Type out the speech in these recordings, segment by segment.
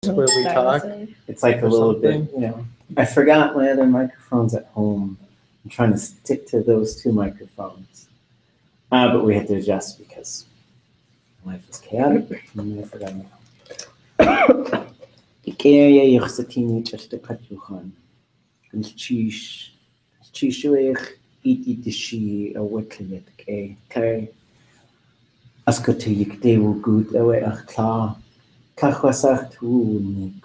where we talk. It's like a Or little bit, something. I forgot my other microphones at home. I'm trying to stick to those two microphones. But we had to adjust because life is chaotic and I forgot my Ikea yuxatini just a katuhan. And cheese iti dishi a wetlet ke ascote yikde will good away a klar. Kachwasach tu nig.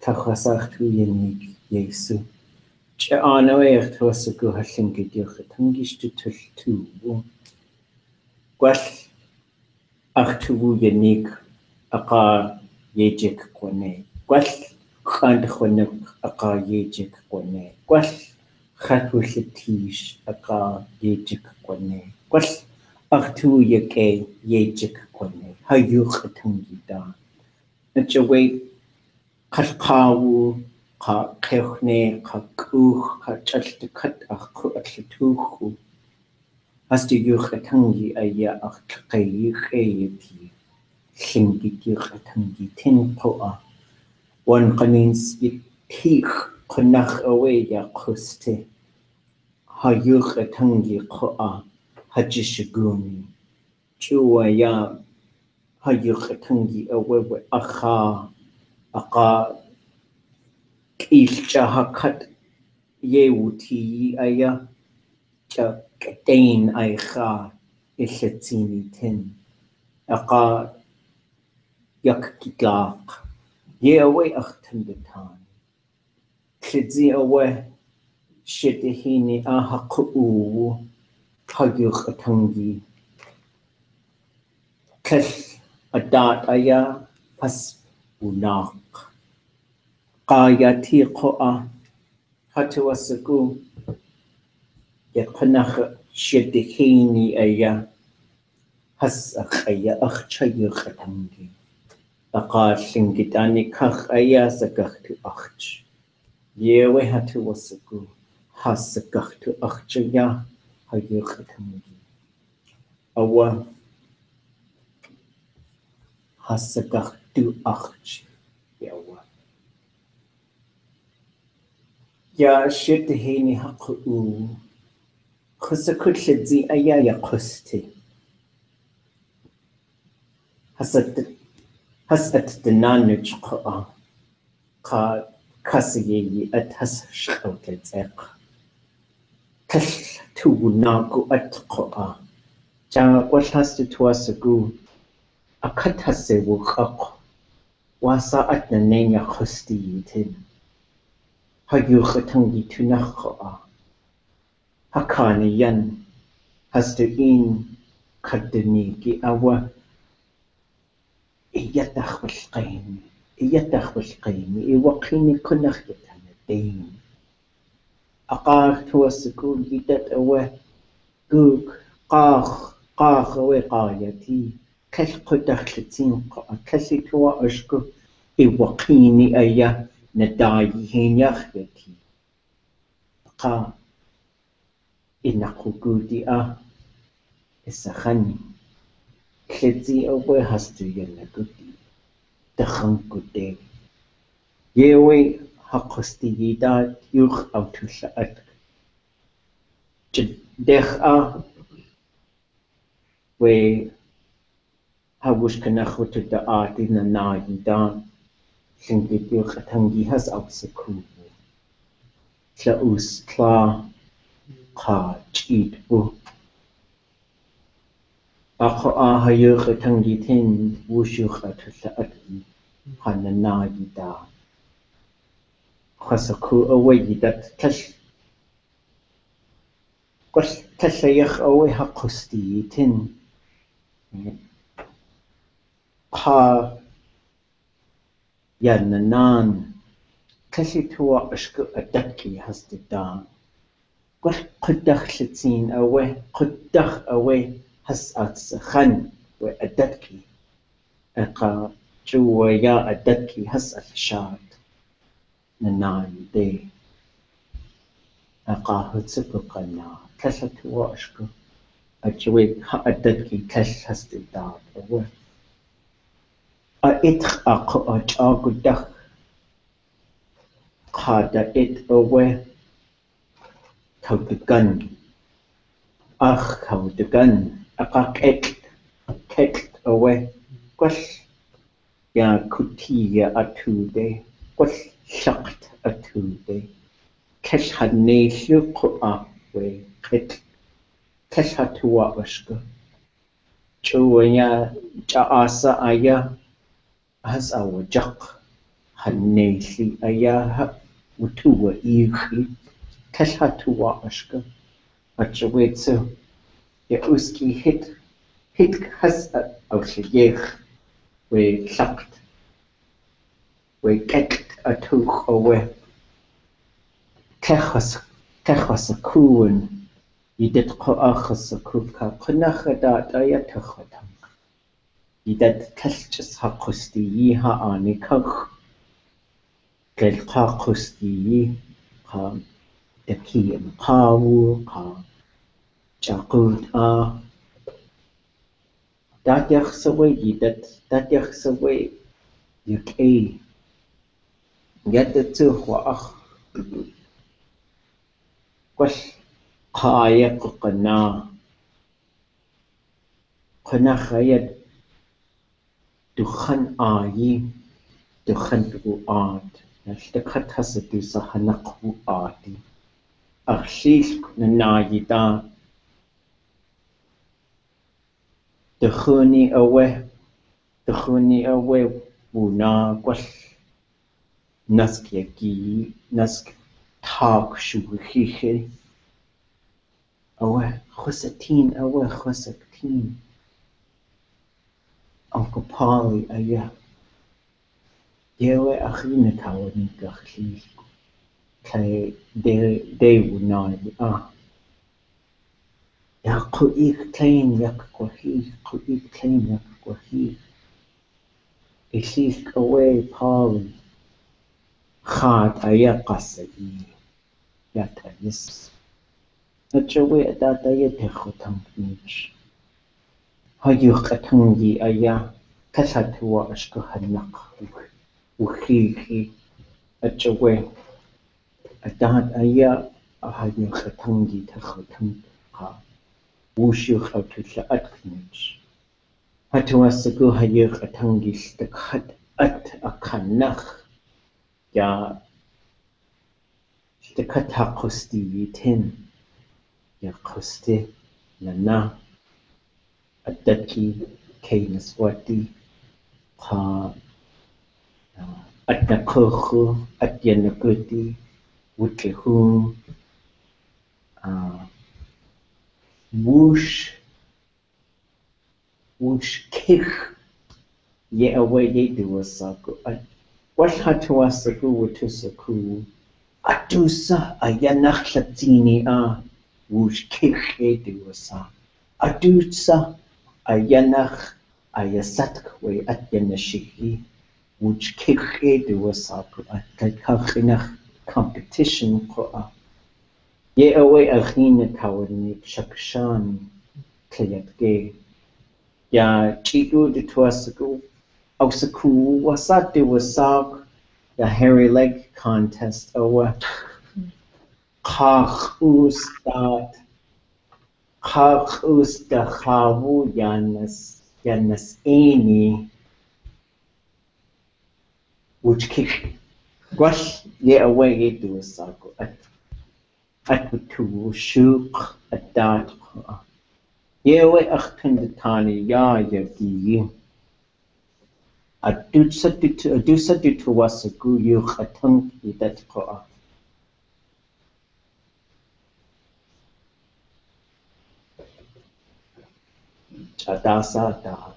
Kachwasach tu yenig Jesu. Anna echt was a go Tlingit tangish to tull tu. Gwell ach tu yenig aqa yejik kwane. Gwell chand chwanuk aqa yejik kwane. Gwell chatwu litish aqa yejik kwane. Gwell ach tu yeke yejik kwane. Hayuch a tangida. It's a way Kalkawu, ka kechne, ka kuch, ka chaltikat, ach ku atlatuchu. Hast du juch atangi aya ach tkayich ayeti. Tlingit juch atangi tinpoa. One kanins yitich kunach away ya kuste. Ha juch atangi koa, hajishiguni. Chua ya, ha juch atangi awewe acha. Aqa ilcha hakat yewuti aya cha katain aicha illetini tin aqa yak kitlaq ye away achtandetan klidzi away shitihini ahaqu hagyuk atangi kal adat aya pas unak Qayati qoa hatuasaku yakanach shedihini aya has aya achchayu khatangi aqa Tlingitani kach aya sagachtu achch yewe hatuasaku has sagachtu achchaya hayu khatangi awa has sagachtu achch yawa Ya shitihini haqu khusakutledzi aya ya kusti hasat dinanuch ka kasiyi at has shkautletsek kal tu nagu at qoa ja what has to tuasagu akat hase wukaq wasa at nanenya kusti yitin Hayuchatangi tunachqa Hakani yan has to in kadniki awa iyatach bilqaini iwaqini kunach yatanatain Aqar tuasakul yitat awa guk qach awa qayati kal qudach litin kasi tua ashku iwaqini aya Nadayi hinyacheti ka inakugudi isahani klitzi awe hastu yanagudi dachankute yewe hakosti yida yuch autushaat jidech we hawush kanachutu da ati na yida Tlingit yuch atangi has absaku tla us tla ka chit bu aqa hayuch atangi tin wushuch atla ati hanana yida khasaku away yidat tashayach away haqusti tin ka Yananan Kashitua Ashku Adaki has to down. What Kudach Litzin away, Kudach away has at Sakhan, where Adaki Aka Chuaya Adaki has at shot Nanan day. Aka Hutsukana, Kashatua Ashku, a Chuay Adaki Kash has to down away. a itch a chagudach Kada it away kaut the gun ach kaut the gun a kek away quash ya kutia a 2 day quash shakt a 2 day kesh had neshu ko a way kek kesh had to washka chuanya cha asa aya has our jack had neshi aya utua ihi kesh had to washka at your way too ya uski hit has a shigech we shakt we kekt a tuch away kechas a kuun Ydet ko achas a kuka kunach a dat ayatachatan Ydet kelchas ha kusti yi ha ani kach Gel ka kusti yi ka deki am kawu ka Jaqud a Dat yach sa way dat yach sa way Yak e Ydet tu wa ach Kwash Kaya kukana Kunach ayat Duchan ayi Duchan ru'ad Nashtakat hasadu sa hanak ru'adi Arshish na nayida Duchuni away Wuna kwash Nask yaki Nask tak shuhihe Away Khusatin away Khusatin Uncle Polly aya Yewe achina kawani gachli Kay de wuna Ya ku'ik klain yak kwahi Ku'ik klain yak kwahi Ishik away Polly Khat aya qasai Yata yis Nachawe adata yatechotang nich Hayuk atangi aya Kasatuwa ashkuhanak Uhihi Achawe Adat aya Hayuk atangi techotang ka Wushu khautusha atnich Hatuasagu hayuk atangi stakhat at akanach Ya Stakhat hakusti yitin Ya kusti Lana Adaki Kainswati Ka Atnakohu Atyanakuti Wutlihu Woosh Kich Ye away ye do wasaku Wash hatuasaku wutusaku Atusa ayanach latini Woosh Kich ye do wasa Adusa ayanach ayasatkwe atyanashihi Woosh Kich ye do wasaku Atkachinach competition ko Ye away achina kawani shakshan kayatge Ya chiku de tuasaku Ausaku wasate wasak The hairy leg contest awa Kach usta chavu yanas eni Which kick Gwash ye away ye do wasaku Atwatu shuk adat Ye away achkandatani ya yagi Adusa dutu wasagu yuch atang yidat koa Chadasa dat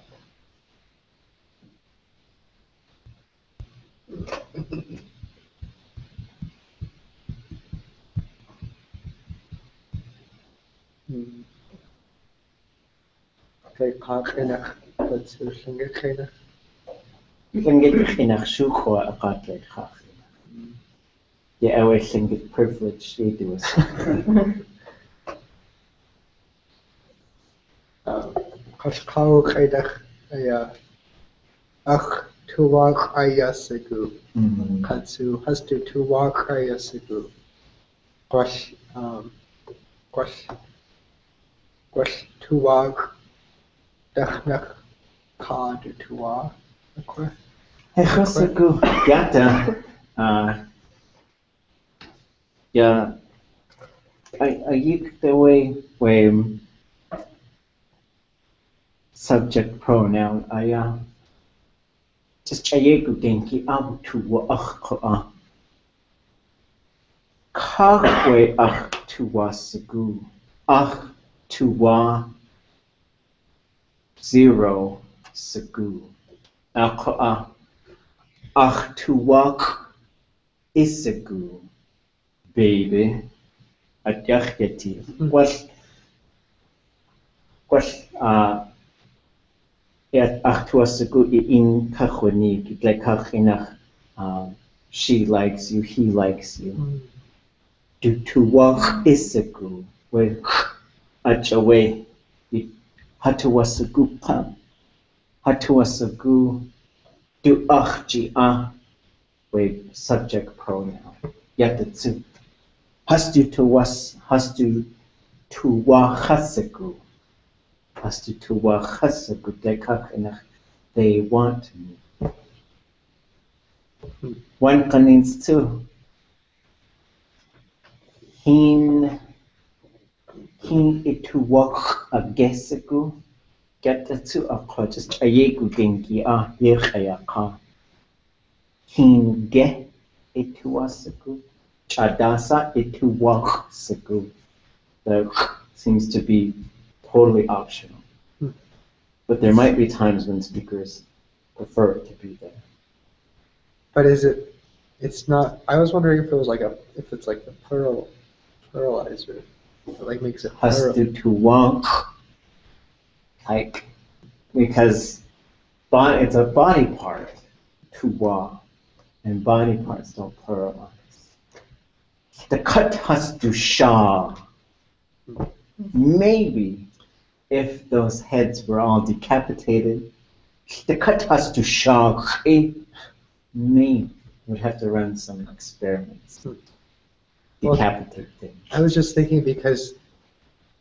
Kay kakinach That's Tlingit kinach Tlingit chinach shukwa akatlet chach Ye away Tlingit privilege ye do wasaku Kaskaw kinach Aya Ach tuwak ayasigu. Mhm. Katsu hastu tuwak ayasigu. Gwash, gwash, gwash tuwak dachnak ka du tuwa. Hechosagu gata. Ya, ayik the way subject pronoun aya. Just ayegu denki abu tuwa achkoa. Kakwe ach tuwa sagu. Ach tuwa 0 sagu. Akoa. Ach tuwak isagu. Baby. Adjective. What ach tuwa sagu in kachwani. Like kachinach. She likes you, he likes you. Do tuwak isagu. With achawe. Hatuwasagu pam. Hatuwasagu. Do achji with subject pronoun. Yatatsu. Hastu tuwachasagu. Hastu tuwachasagu. They want me. One contains two. Hin ituwak agesagu. Yatatsu akwa. Just ayegu genki yechayaka. Hin ge ituwasagu. Chadasa ituwasagu. That seems to be totally optional. But there might be times when speakers prefer it to be there. But it's not, I was wondering if it was if it's like the pluralizer. It like makes it plural. Hastu tuwak. Like, because it's a body part, tuwa, and body parts don't pluralize. The cut has to sha. Maybe if those heads were all decapitated, the cut has to sha. Maybe we'd have to run some experiments. Decapitate things. I was just thinking because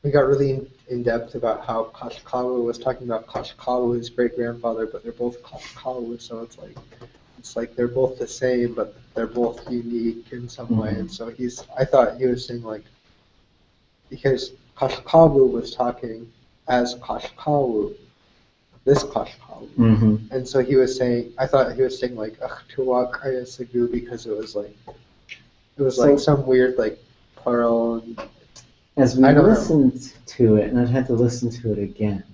we got really in depth about how Kashkawa was talking about Kashkawa, his great grandfather, but they're both Kashkawa, so it's like they're both the same, but they're both unique in some way. And so I thought he was saying like, because Kashkawa was talking as Kashkawa, this Kashkawa. And so he was saying, I thought he was saying like, Tuwak Ayasagu, because it was like some weird like plural. As we listened to it, and I'd have to listen to it again,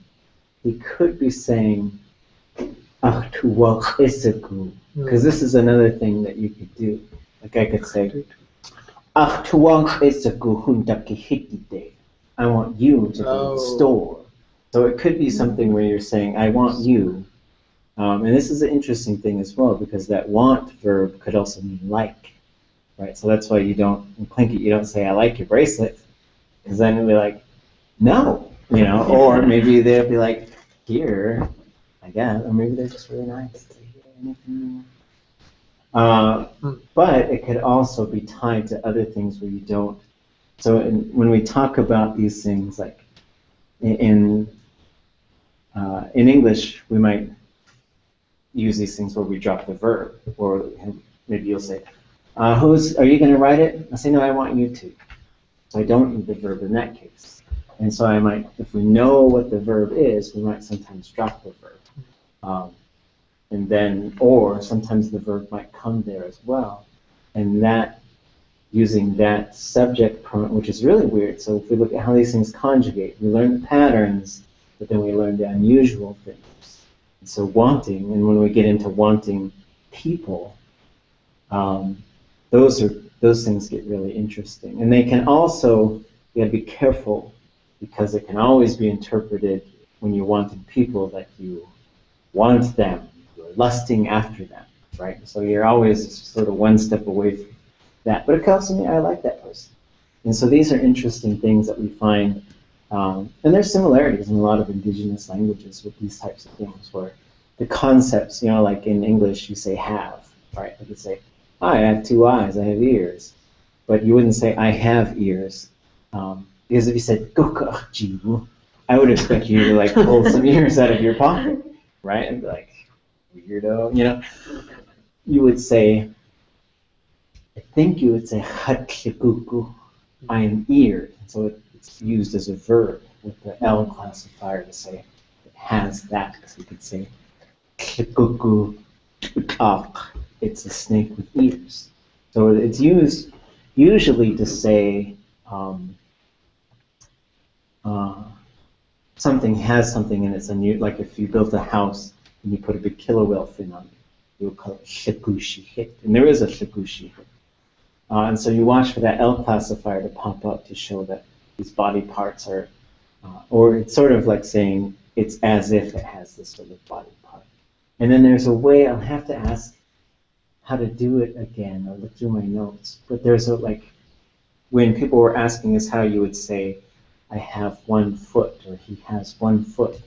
he could be saying, Tuwak Isagu. Because this is another thing that you could do. Like I could say, Tuwak Isagu Hundaki Hikide. I want you to go to the store. So it could be something where you're saying, I want you. And this is an interesting thing as well, because that want verb could also mean like. Right? So that's why in Tlingit, you don't say, I like your bracelet. Because then it'll be like, no. Or maybe they'll be like, here, I guess. Or maybe they're just really nice. But it could also be tied to other things where you don't. So when we talk about these things, like in English, we might use these things where we drop the verb, or maybe you'll say, are you going to write it? I say, no, I want you to. So I don't need the verb in that case. And so I might, if we know what the verb is, we might sometimes drop the verb. And then, or sometimes the verb might come there as well. And that, using that subject pronoun, which is really weird. So if we look at how these things conjugate, we learn the patterns, but then we learn the unusual things. And so wanting, and when we get into wanting people, those things get really interesting. And they can also, you gotta be careful, because it can always be interpreted when you're wanting people that you want them, you're lusting after them, right? So you're always sort of one step away from that. But it can also mean, I like that person. And so these are interesting things that we find, and there's similarities in a lot of indigenous languages with these types of things, where the concepts, like in English, you say have, right? You could say, I have 2 eyes, I have ears. But you wouldn't say, I have ears. Because if you said, I would expect you to like pull some ears out of your pocket, right? And be like, weirdo, You would say, I think you would say, I am eared. So it's used as a verb with the L classifier to say it has that. So you could say, it's a snake with ears. So it's used usually to say something has something in it. And like if you built a house and you put a big killer whale fin on it, you would call it shikushi. And there is a shikushi. And so you watch for that L classifier to pop up to show that these body parts are, or it's sort of like saying it's as if it has this sort of body part. And then there's a way, I'll have to ask how to do it again, or look through my notes. But there's when people were asking us how you would say, I have 1 foot, or he has 1 foot.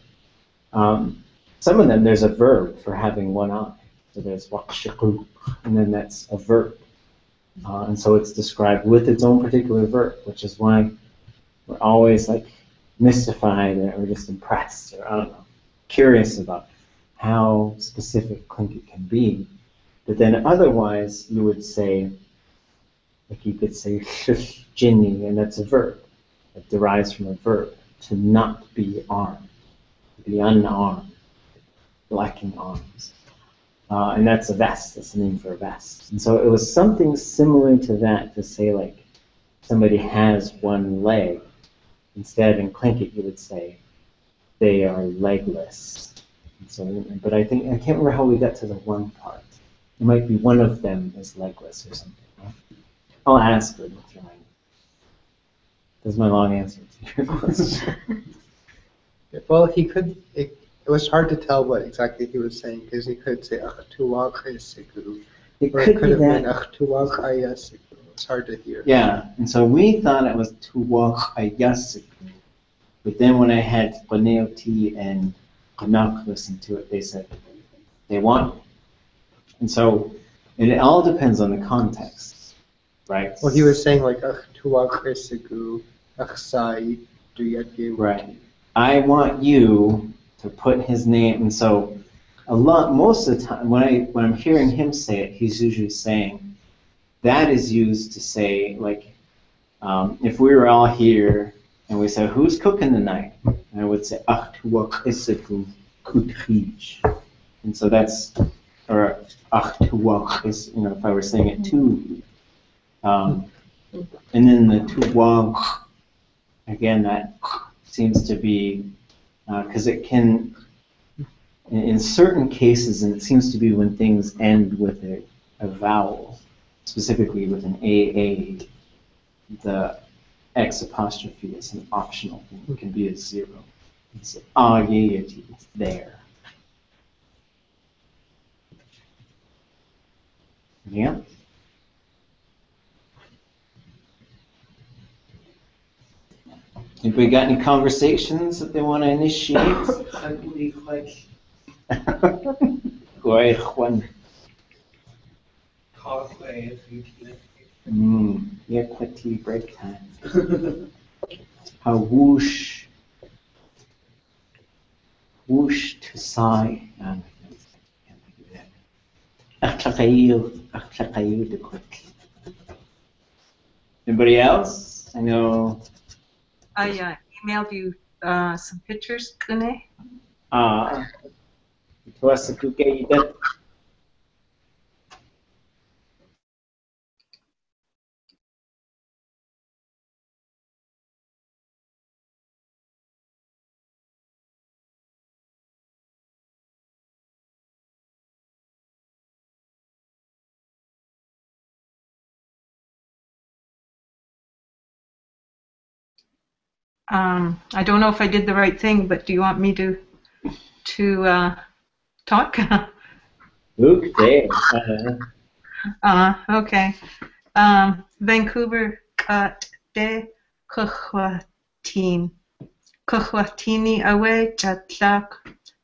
Some of them, there's a verb for having 1 eye. So there's wakshiku, and then that's a verb. And so it's described with its own particular verb, which is why we're always like mystified or just impressed, or I don't know, curious about how specific Tlingit can be. But then otherwise, you would say, like you could say jinni, and that's a verb. It derives from a verb, to not be armed, to be unarmed, lacking arms. And that's a vest, that's the name for a vest. And so it was something similar to that, to say like somebody has 1 leg. Instead, in Tlingit, you would say they are legless. And so, but I can't remember how we got to the 1 part. It might be one of them is legless or something. Right? I'll ask her. That's my long answer to your question. Well, he could. It was hard to tell what exactly he was saying because he could say "achtuwak hayasiku," or it could have been "achtuwak ayasiku." It's hard to hear. Yeah, and so we thought it was "tuwak ayasiku," but then when I had Paneoti and Kanak listen to it, they said they want it. And so it all depends on the context, right? Well, he was saying like "achtuwak hayasiku, achsai duyake." Right. I want you to put his name, and so most of the time when I'm hearing him say it, he's usually saying that is used to say like if we were all here and we said who's cooking tonight, and I would say achtuwak isiku kutrij, and so that's or achtuwak is if I were saying it to you, and then the tuwak again that seems to be because it can, in certain cases, and it seems to be when things end with a vowel, specifically with an AA, the X apostrophe is an optional thing. It can be a 0. It's agayati, it's there. Yeah. Anybody got any conversations that they want to initiate? I believe like go ahead, Juan. Yeah, quick tea break time. How whoosh to sigh. To quick. Anybody else? I know. I emailed you some pictures, Kune. It was a good game. I don't know if I did the right thing, but do you want me to talk? Okay. Okay. Vancouver de Kuchwatini awe chatlak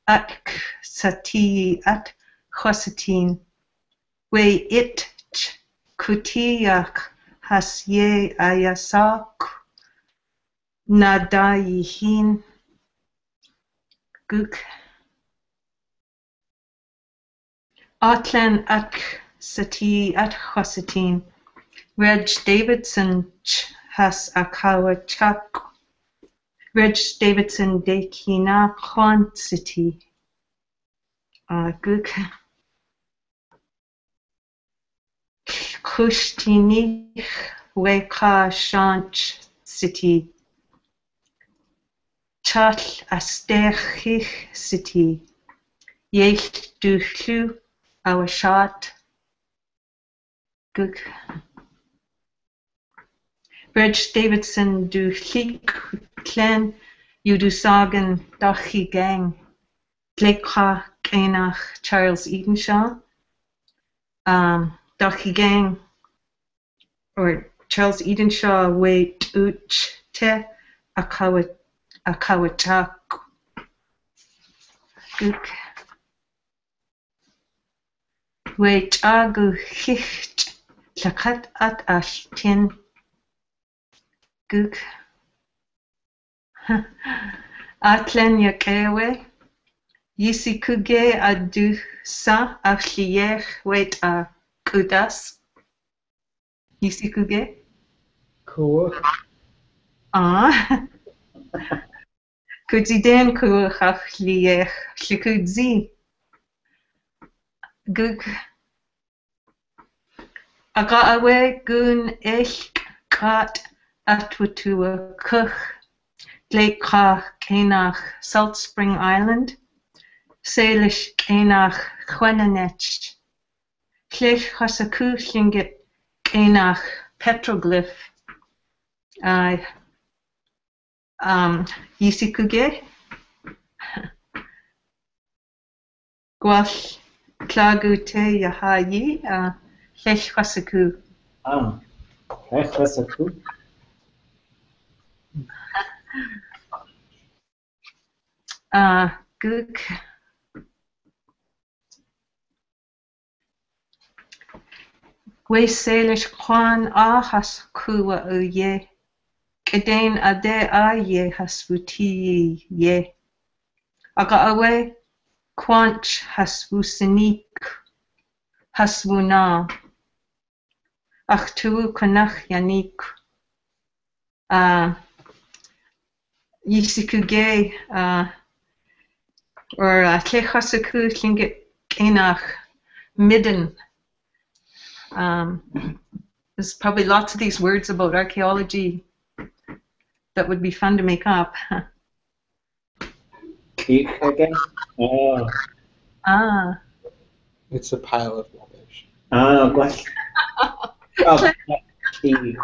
at sati at chosatin. We it kutiach has ye ayasak nadayihin guk. Atlan at sati at chosatin. Reg Davidson has akawa chak. Reg Davidson de kina quantity. Guk. Kushtini weka shanch city. Chal asterchich city. Yech duchlu our shot. Guk. Reg Davidson du chlik klen you du sagen dachi gang. Glekha kenach Charles Edenshaw. Dachi gang or Charles Edenshaw wait uch te akawachak. Guk. Wait agu chicht lakat at ashtin. Guk. Atlen yakewe. Yisikuge adu sa afliech wait a kudas. Yisikuge. Cool. Kudziden ku afliech shikudzi. Guk. Aga awe gun ich kat atwatua kuch. Glekha kenach Salt Spring Island. Salish kenach Chwenanech. Klech hasaku Tlingit kenach petroglyph. Yisikuge. Gwash klagu te yahayi. Klech hasaku. Rechasaku. Guk. We salish kwan has kuwa ye. Kedain ade ye hasvuti ye. Aga awe quanch hasvusinik hasvuna. Achtu kanach yanik. Yisikuge or Tlechasaku Tlingit Kenach midden. There's probably lots of these words about archaeology that would be fun to make up. Keep again? Oh. It's a pile of rubbish. Gosh. Oh, key.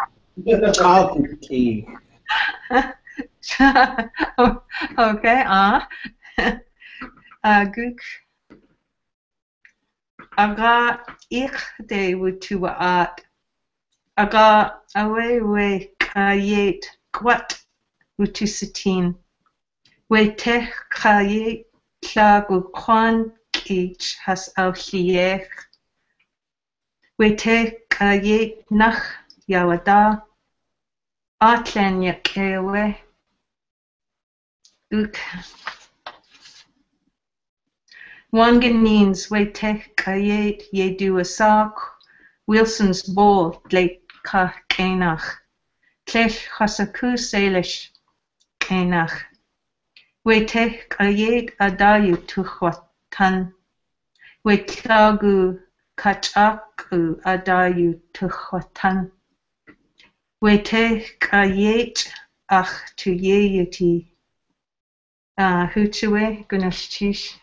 Key. Okay, Guk. Aga ich de wutua at. Aga awe kayet kwat wutusitin. We te kayet klagu kwan kich has auchliech. We te kayet nach yawada. Atlen yakewe. Guk. Wanganines we te kayet ye du asak. Wilson's bowl gleit ka kenach. Klech hasaku salish kenach. We te kayet adayu tuchwatan. We klagu kachaku adayu tuchwatan. We te kayet ach tu yeyuti. Hutuwe gunashtish.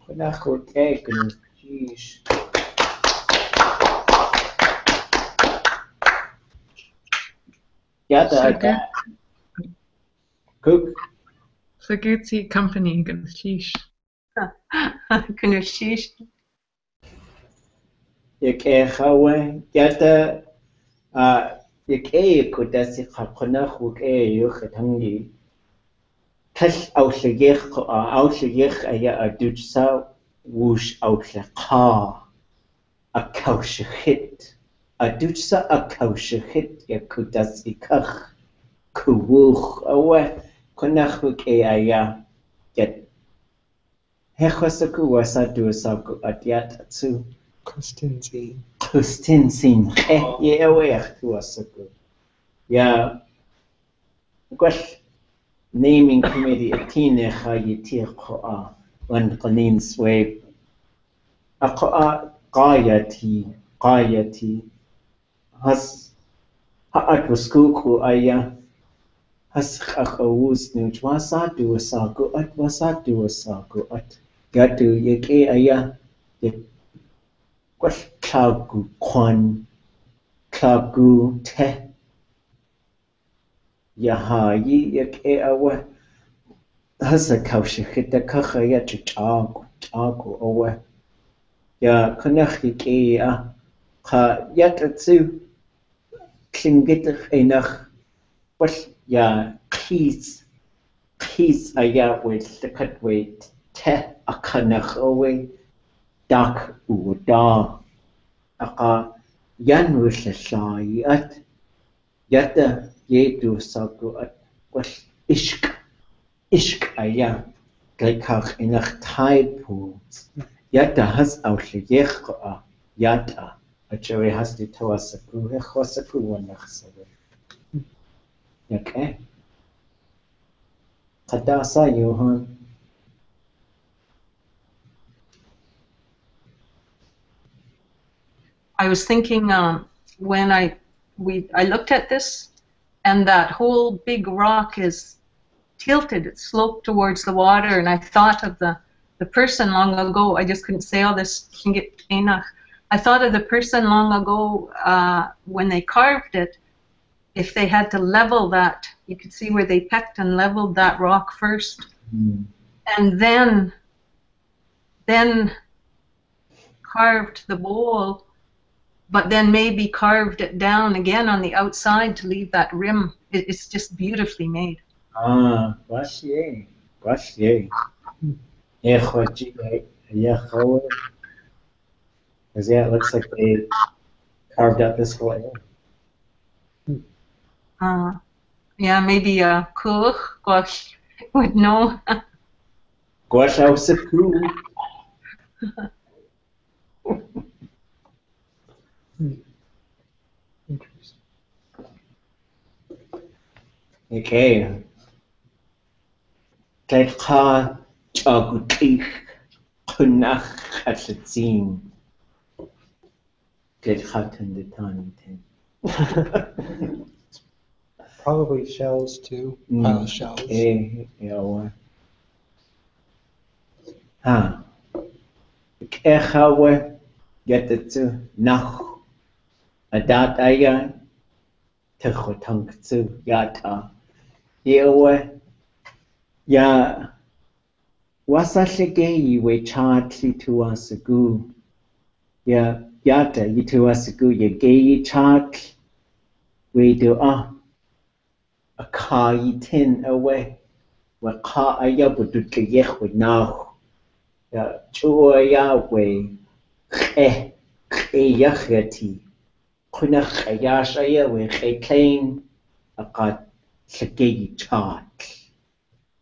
Kunachote gunashish. Yada. Cook. Sagutsi company gunashish. Gunashish. Yakehawe. Yada. Yake kudasi kakunach wuke yuchatangi. Kash Aushayech aya Adutsa Woosh Aushaka a Kaushahit Adutsa a Kaushahit Yakutas Ikach Kuwuch Awe Konachuk aya get Hechosaku wasa duasaku atyat tsu Christensen. Kustinsin ye aware duasaku. Ya Gwash naming committee atine khayiti qoa wan qanin sway aqaa qayati has ha'at waskuku aya has khawus nu wasa duasaku at gatu yeke aya ye Gwash klagu kwan klagu te Yahayi yake awa hasa kaushikita kakaya chago awa ya kanakhi ke a kha yatatsu Tlingit enach was ya keys aya with the cut weight te akanach away dak uda aka yan wishlai at yata yedu sagu at was ishk aya gleikach inach tide pools yata has aushliech yata actually has to tawasaku hechosaku wanach sagu okay kadasa Johan I was thinking when I looked at this, and that whole big rock is tilted, it's sloped towards the water, and I thought of the person long ago. I just couldn't say all this Tlingit Enach. I thought of the person long ago when they carved it. If they had to level that, you could see where they pecked and leveled that rock first, and then carved the bowl, but then maybe carved it down again on the outside to leave that rim. It's just beautifully made. Gosh, yeah. Yeah, because yeah, it looks like they carved out this whole area. Yeah, maybe a cook would know. Gosh, I was so cool. Interesting. Okay. Tlecha chagutich kunach atletzin. Tlecha tundetanitin. Probably shells too. Pile of shells. Yeah. Echawe getetsu nach adat aya techotangtsu yata. Yewe ya wasashege we chatli tuasagu. Ya yata yituasagu ye gay chat we do a kayitin away. Wa ka aya budut yech with now. Ya chua ya we yachati. Kuna khayashaya we klein akat shagegi chat.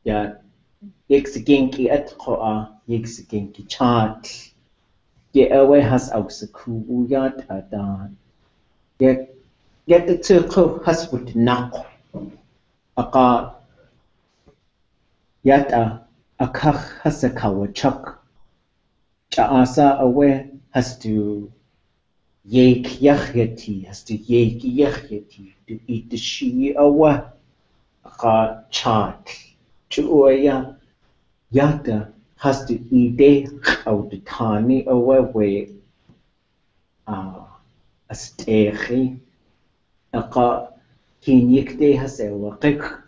Ya yexgenki at qoa yexgenki chat. Ye away has ausaku yat adan. Ye get the circle has with nak. Aka yata akach has a kawachak. Chaasa away has to yek yachyati, has to yek yachyati to eat the she awa aka chat. Chuoya yata has to eat out the tani away a stechi aka kinyikte has a wakik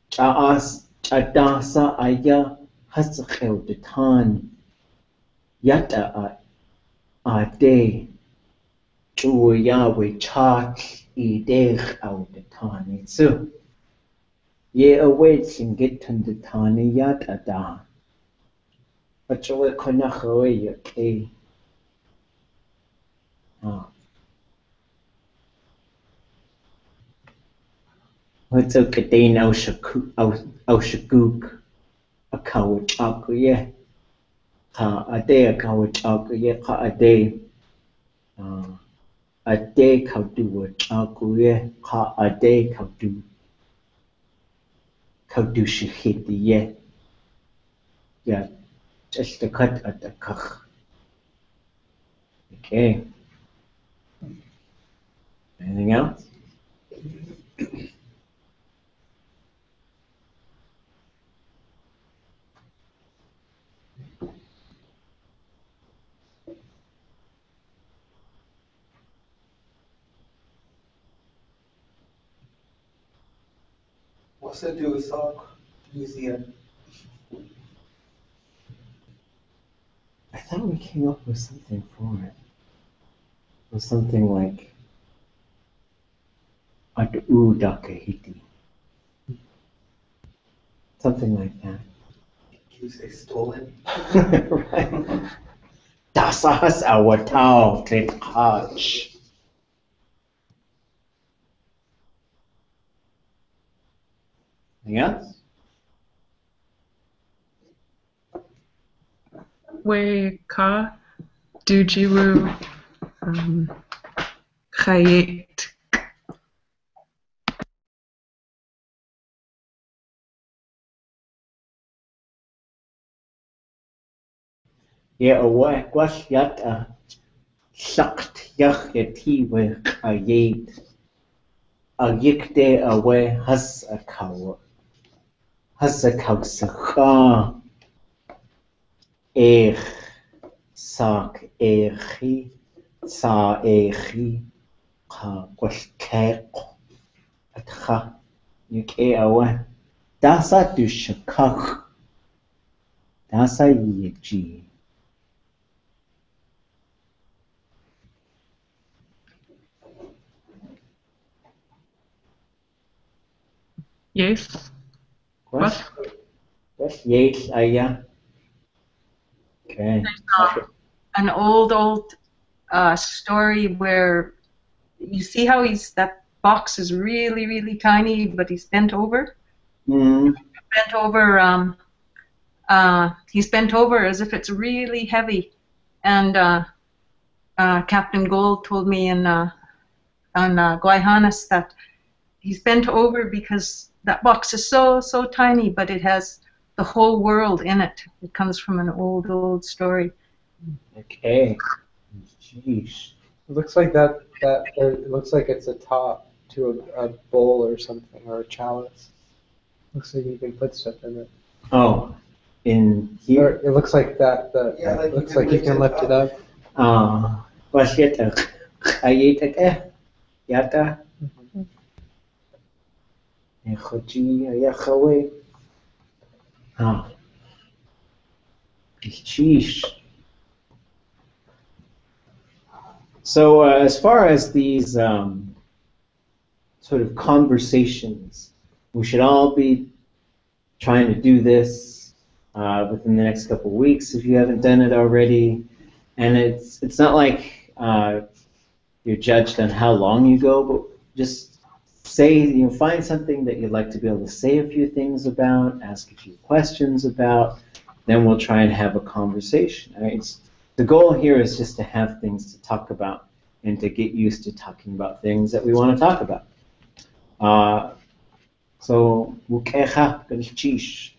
chaas chadasa aya has out the tan yata a day chuoya we chat eat out the tani so Ye away Tlingit and the Tani Yat Ada. But you will connect away, okay? What's a Kadane Aushakuk? A coward up, yeah. Ka a day a coward up, yeah, ka a day. A day cow do it, yeah, ka a day cow do shihit, yeah. Yeah, just a cut at the kach. Okay. Anything else? What's that do with Salk Museum? I thought we came up with something for it. It was something like Adu Dakahiti. Something like that. You say stolen? Right. Das ist our Tau, Trip Hatch. Anything else? We ka dujiwu chayet. Yeah, away, was yet a sucked yach yeti with a yate. A yikde away has a cow. Has a cow sakha. Sak echi. Sa echi. Ka was kek. At ha. Yik away. Dasa du shakach. Dasa yiji. Yes. What? Yes, yeah. Okay. An old story where you see how that box is really tiny, but he's bent over. Mm. He's bent over as if it's really heavy, and Captain Gold told me on Guayhanas that he's bent over because that box is so tiny, but it has the whole world in it. It comes from an old story. Okay. Jeez. It looks like it looks like it's a top to a bowl or something, or a chalice. Looks like you can put stuff in it. Oh, in Or here? it looks like it looks like you can lift it up. Was yet a kayet yata. Echoji ayachawe. Jeez. So as far as these sort of conversations, we should all be trying to do this within the next couple of weeks if you haven't done it already. And it's not like you're judged on how long you go, but just say, find something that you'd like to be able to say a few things about, ask a few questions about, then we'll try and have a conversation. The goal here is just to have things to talk about and to get used to talking about things that we want to talk about. So, wukecha galchish.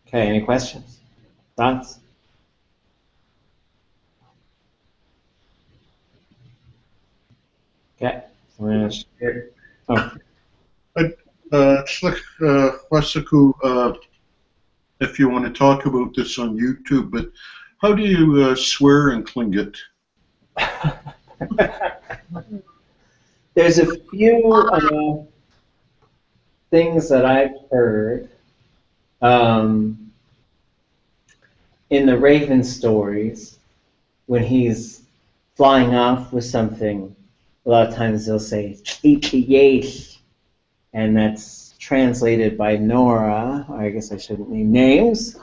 Okay, any questions? Thoughts? Okay, so we're going to share. Oh. Wasaku, if you want to talk about this on YouTube, but how do you swear in Tlingit? There's a few things that I've heard in the Raven stories when he's flying off with something, a lot of times they'll say "Tlingit," and that's translated by Nora, I guess I shouldn't name names,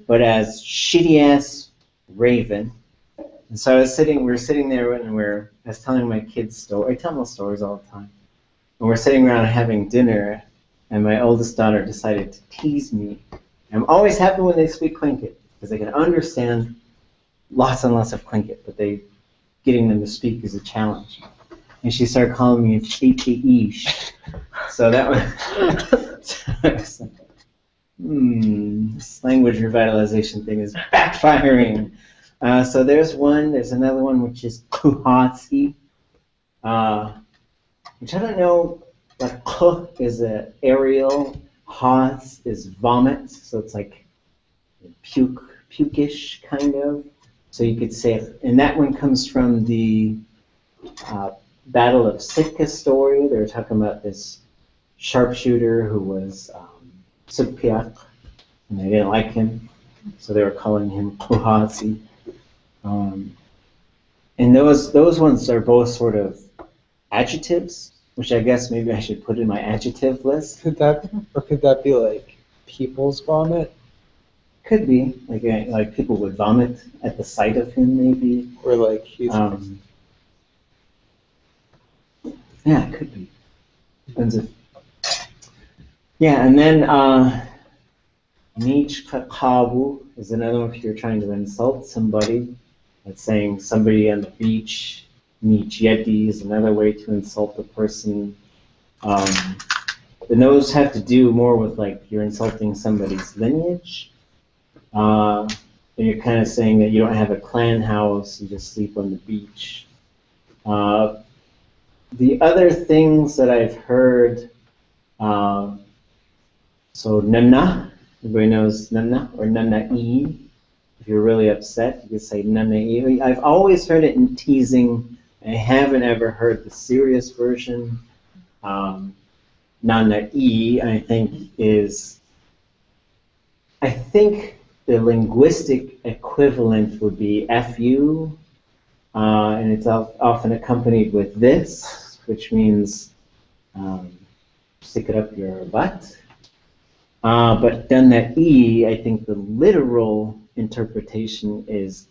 but as shitty ass raven. And so we were sitting there and I was telling my kids story. I tell them stories all the time. And we're sitting around having dinner, and my oldest daughter decided to tease me. I'm always happy when they speak Tlingit, because I can understand lots and lots of Tlingit, but getting them to speak is a challenge. And she started calling me Ish. So that was like, this language revitalization thing is backfiring. So there's another one which is Kuhatsi, which I don't know, like Kuh is a aerial, Hats is vomit, so it's like pukish kind of. So you could say, and that one comes from the Battle of Sitka story. They were talking about this sharpshooter who was Sukpiak, and they didn't like him, so they were calling him Kuhatsi. And those ones are both sort of adjectives, which I guess maybe I should put in my adjective list. Could that be like people's vomit? Could be like people would vomit at the sight of him, maybe. Or like he's yeah, it could be. Depends if. Yeah, and then Nich Kakawu is another one if you're trying to insult somebody. That's saying somebody on the beach. Nich Yeti is another way to insult a person. And those have to do more with like you're insulting somebody's lineage. And you're kind of saying that you don't have a clan house, you just sleep on the beach. The other things that I've heard, so Nana, everybody knows Nana or Nana-i. If you're really upset, you could say Nana-i. I've always heard it in teasing. I haven't ever heard the serious version. Nana-i, I think the linguistic equivalent would be FU, and it's often accompanied with this, which means stick it up your butt. But Nana-i, I think the literal interpretation is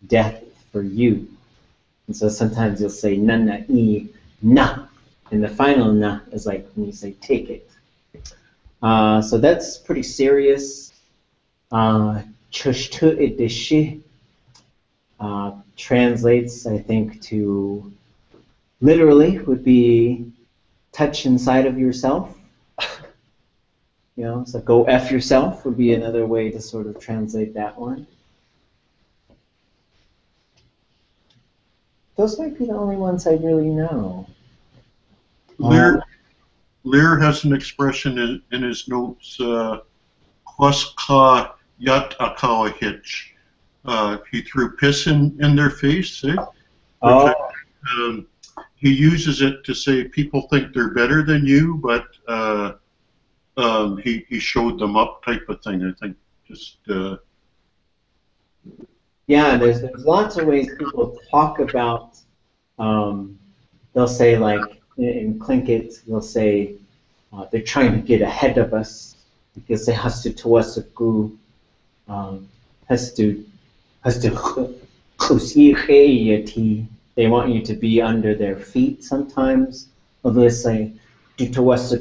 death for you. And so sometimes you'll say Nana-i, na, and the final na is like when you say take it. So that's pretty serious. Chushtu idishi translates, I think, to literally would be touch inside of yourself. So go F yourself would be another way to sort of translate that one. Those might be the only ones I really know. Lear has an expression in his notes, Kwaska Yat Akawa Hitch. He threw piss in their face, eh? He uses it to say people think they're better than you, but he showed them up type of thing, I think. Just yeah, there's lots of ways people talk about, they'll say like, in Tlingit, they'll say they're trying to get ahead of us because they has to tawasaku, they want you to be under their feet sometimes. Or they say, he wants to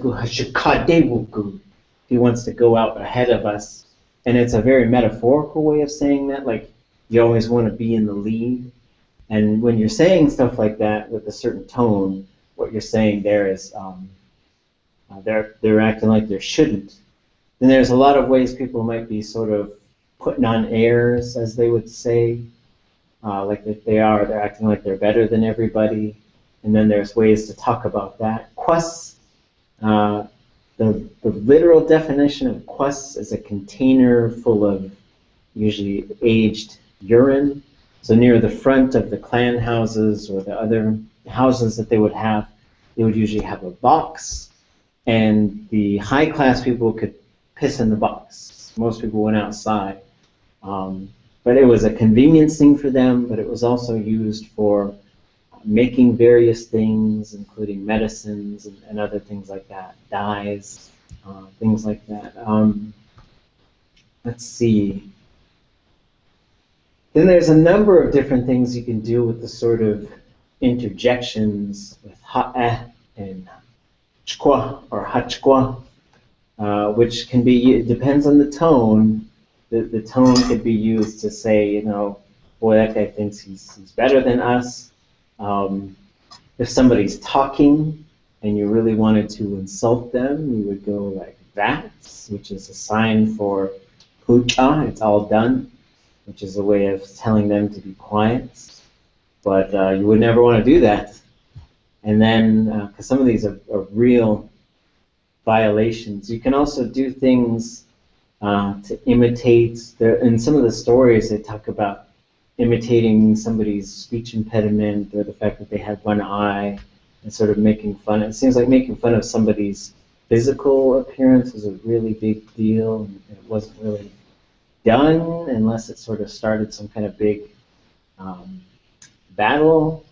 go out ahead of us. And it's a very metaphorical way of saying that, like you always want to be in the lead. And when you're saying stuff like that with a certain tone, what you're saying there is they're acting like they shouldn't. Then there's a lot of ways people might be sort of putting on airs, as they would say, like if they're acting like they're better than everybody. And then there's ways to talk about that. Kwas, the literal definition of kwas is a container full of usually aged urine. So near the front of the clan houses or the other houses that they would usually have a box, and the high class people could piss in the box. Most people went outside. but it was a convenience thing for them, but it was also used for making various things, including medicines and other things like that, dyes, things like that. Let's see. Then there's a number of different things you can do with the sort of interjections with ha'eh and chkwa or hachkwa, which can be, it depends on the tone. The tone could be used to say, you know, boy, that guy thinks he's better than us. If somebody's talking and you really wanted to insult them, you would go like that, which is a sign for hucha, it's all done, which is a way of telling them to be quiet. But you would never want to do that. And then, because some of these are real violations, you can also do things to imitate. In some of the stories, they talk about imitating somebody's speech impediment or the fact that they have one eye and sort of making fun. It seems like making fun of somebody's physical appearance was a really big deal. And it wasn't really done unless it sort of started some kind of big battle.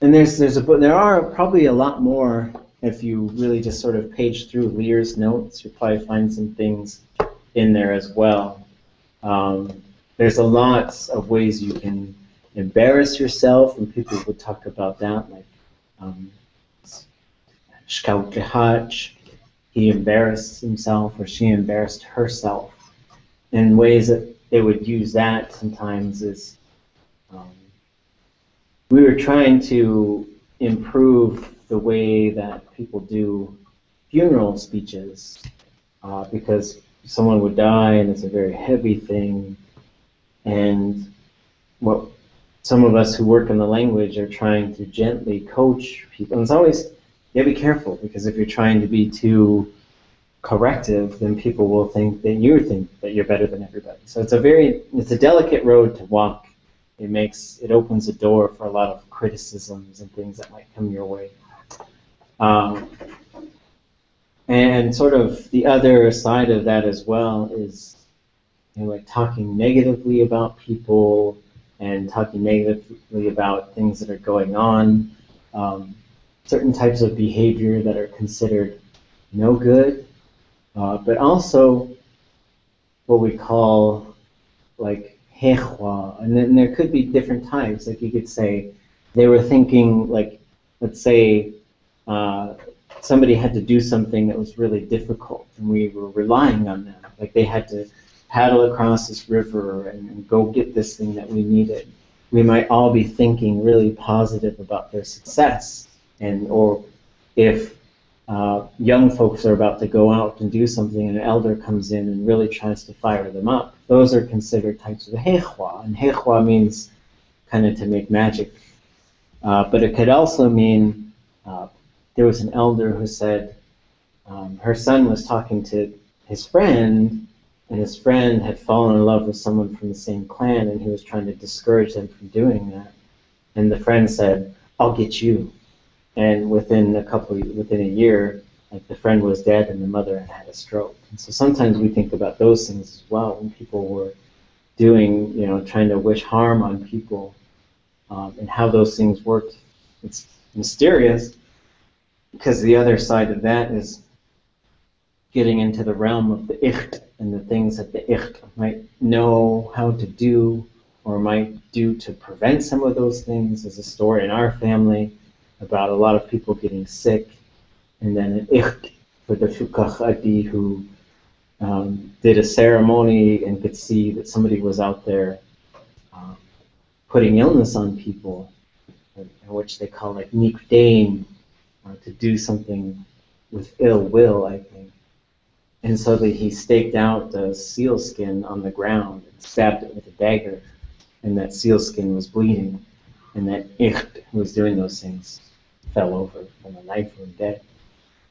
And there are probably a lot more if you really just sort of page through Lear's notes. You'll probably find some things in there as well. There's a lot of ways you can embarrass yourself, and people would talk about that, like Shkaukehach, he embarrassed himself or she embarrassed herself. And ways that they would use that sometimes is we were trying to improve the way that people do funeral speeches because someone would die and it's a very heavy thing. And what some of us who work in the language are trying to gently coach people. And it's always, you gotta be careful, because if you're trying to be too corrective, then people will think that you're better than everybody. So it's a delicate road to walk. It opens a door for a lot of criticisms and things that might come your way. And sort of the other side of that as well is, you know, like talking negatively about people and talking negatively about things that are going on, certain types of behavior that are considered no good, but also what we call like hechwa, and then there could be different types. Like you could say they were thinking, like, let's say somebody had to do something that was really difficult, and we were relying on them. Like they had to paddle across this river and go get this thing that we needed. We might all be thinking really positive about their success, or if young folks are about to go out and do something and an elder comes in and really tries to fire them up, those are considered types of hechwa. And hechwa means kind of to make magic. But it could also mean, there was an elder who said her son was talking to his friend, and his friend had fallen in love with someone from the same clan, and he was trying to discourage them from doing that. And the friend said, "I'll get you." And within a year, like the friend was dead and the mother had a stroke. And so sometimes we think about those things as well when people were doing, you know, trying to wish harm on people, and how those things worked. It's mysterious, because the other side of that is getting into the realm of the icht and the things that the icht might know how to do or might do to prevent some of those things. There's a story in our family about a lot of people getting sick, and then an icht for the shukach adi who did a ceremony and could see that somebody was out there putting illness on people, which they call like nikdain, to do something with ill will, I think. And so he staked out the seal skin on the ground and stabbed it with a dagger, and that seal skin was bleeding, and that icht who was doing those things fell over from the knife wound dead.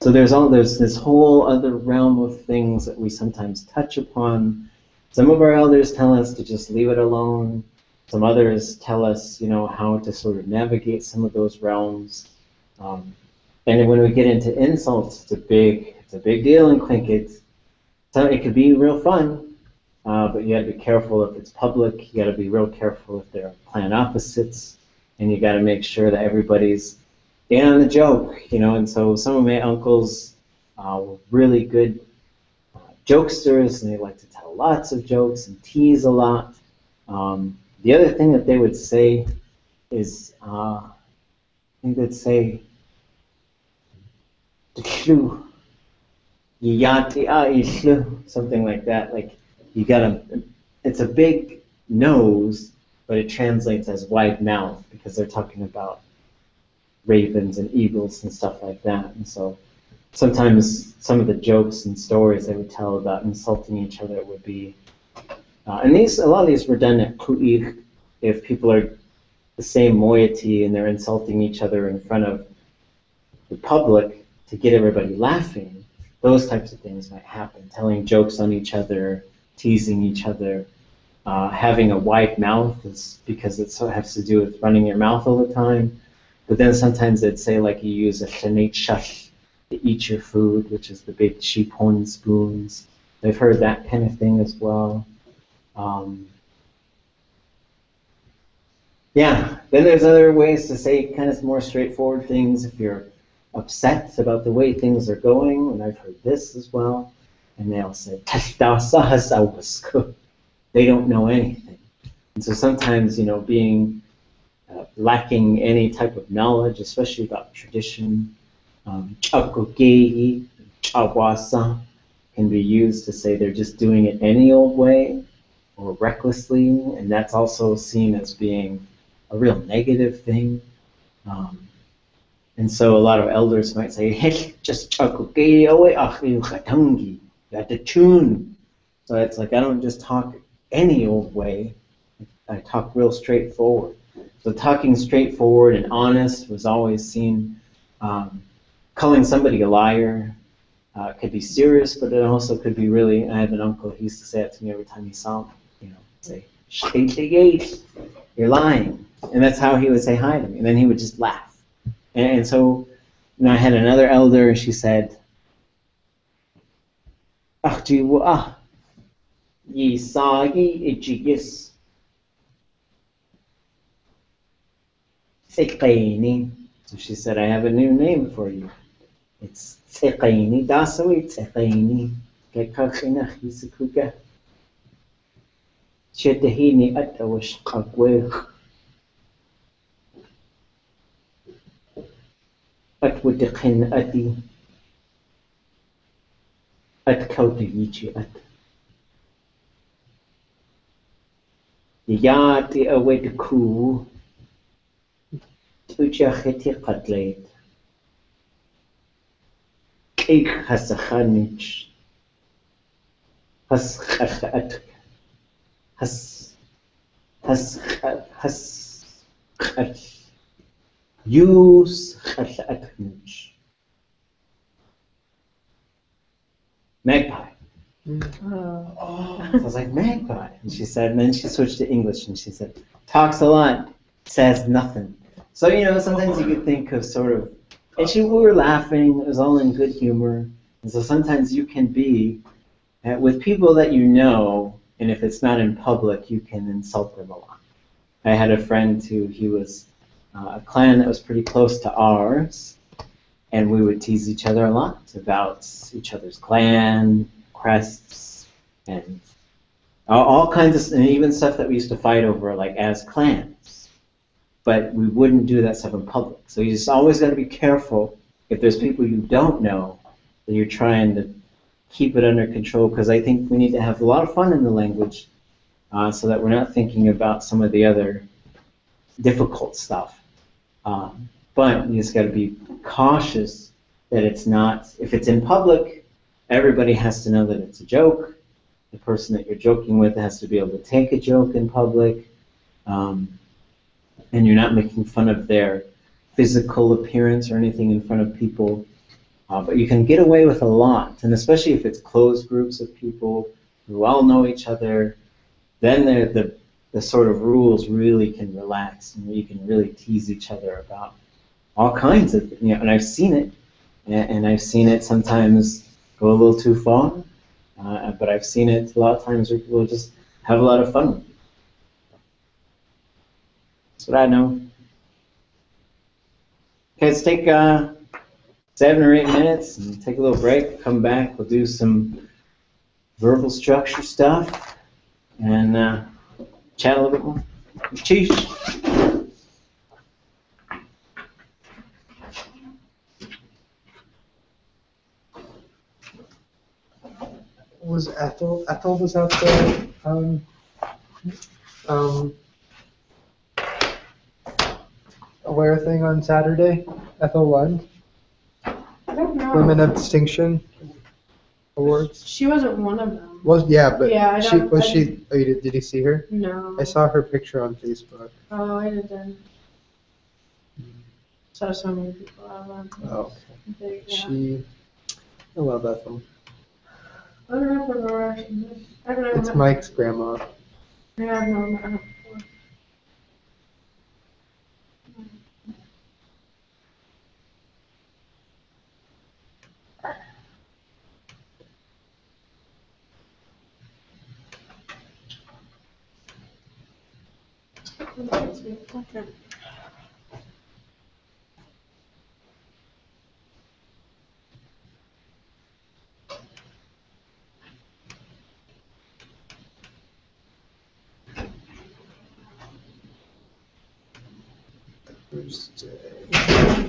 So there's this whole other realm of things that we sometimes touch upon. Some of our elders tell us to just leave it alone. Some others tell us, you know, how to sort of navigate some of those realms. And when we get into insults, it's a big deal in Tlingit. So it could be real fun, but you got to be careful if it's public. You got to be real careful if they're plant opposites, and you got to make sure that everybody's in on the joke, you know. And so some of my uncles were really good jokesters, and they like to tell lots of jokes and tease a lot. The other thing that they would say is, I think they'd say, something like that. Like you got it's a big nose, but it translates as wide mouth because they're talking about ravens and eagles and stuff like that. And so sometimes some of the jokes and stories they would tell about insulting each other would be, and a lot of these were done at ku'ir, if people are the same moiety and they're insulting each other in front of the public to get everybody laughing, those types of things might happen. Telling jokes on each other, teasing each other, having a wide mouth is because it has to do with running your mouth all the time. But then sometimes they'd say like you use a shanate shash to eat your food, which is the big sheep horn spoons. I've heard that kind of thing as well. Yeah, then there's other ways to say kind of more straightforward things if you're upset about the way things are going, and I've heard this as well. And they'll say, they don't know anything. And so sometimes, you know, being lacking any type of knowledge, especially about tradition, chawasa can be used to say they're just doing it any old way or recklessly, and that's also seen as being a real negative thing. And so a lot of elders might say, hey, just you have to tune. So it's like I don't just talk any old way, I talk real straightforward. So talking straightforward and honest was always seen. Calling somebody a liar could be serious, but it also could be really, I have an uncle, he used to say it to me every time he saw me, you know, say, you're lying. And that's how he would say hi to me. And then he would just laugh. And so, you know, I had another elder, and she said, Yisagi Tsiqaini. So she said, I have a new name for you. It's Tsiqaini. Dasawi Tsiqaini. Kekakhinach Yisikuka. Shetahini Atawash Qagwech. Atwadiqin Ati. Atkaudiyichi At. Yati Awediku. Tujacheti Qadlate. Kik Hasakhanich. Haskhat. Use Hasakhnich. Magpie. So I was like, magpie. And she said, and then she switched to English and she said, talks a lot, says nothing. So, you know, sometimes you could think of sort of, and we were laughing, it was all in good humor. And so sometimes you can be with people that you know, and if it's not in public, you can insult them a lot. I had a friend who, he was a clan that was pretty close to ours, and we would tease each other a lot about each other's clan, crests, and all kinds of, and even stuff that we used to fight over, like as clans. But we wouldn't do that stuff in public. So you just always got to be careful if there's people you don't know that you're trying to keep it under control, because I think we need to have a lot of fun in the language so that we're not thinking about some of the other difficult stuff. But you just got to be cautious that it's not, if it's in public, everybody has to know that it's a joke. The person that you're joking with has to be able to take a joke in public. And you're not making fun of their physical appearance or anything in front of people. But you can get away with a lot, and especially if it's closed groups of people who all know each other, then the sort of rules really can relax, and you can really tease each other about all kinds of, you know, and I've seen it, and I've seen it sometimes go a little too far, But I've seen it a lot of times where people just have a lot of fun with it. That's what I know. Okay, let's take 7 or 8 minutes and take a little break. Come back. We'll do some verbal structure stuff and chat a little bit more. Cheers. Was Ethel was out there aware thing on Saturday? Ethel Lund? I don't know. Women of Distinction Awards? She wasn't one of them. But Yeah, I she don't- was I she oh, did you see her? No. I saw her picture on Facebook. Oh, I didn't. Saw so many people out on. Oh, Yeah. I love Ethel. I don't know if I've ever actually. I don't know. It's Mike's grandma. Yeah, I've known her before. Okay. Thursday.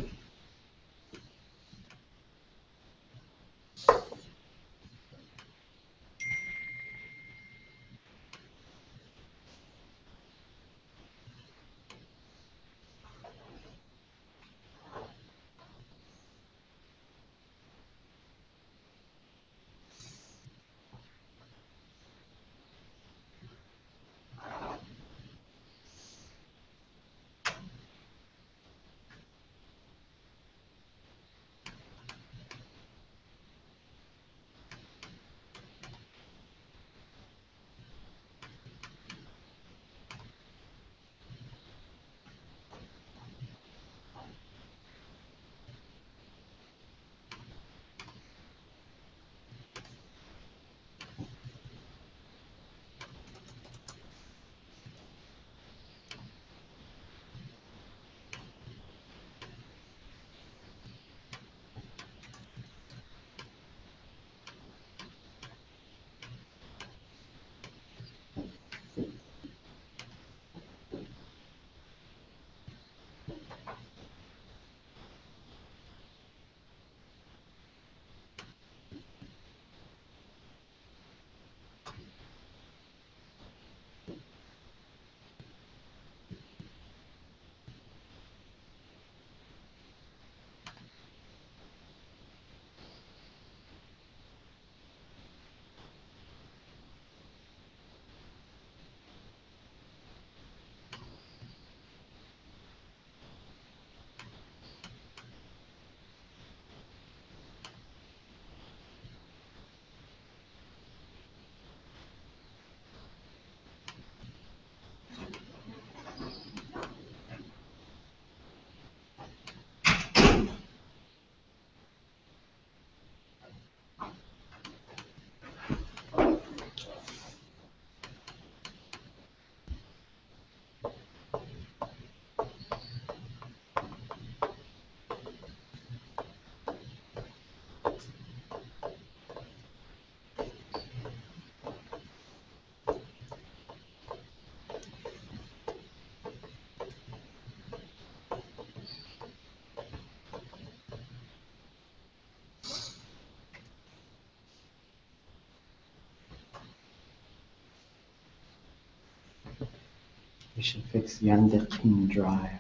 We should fix Yandekin Drive.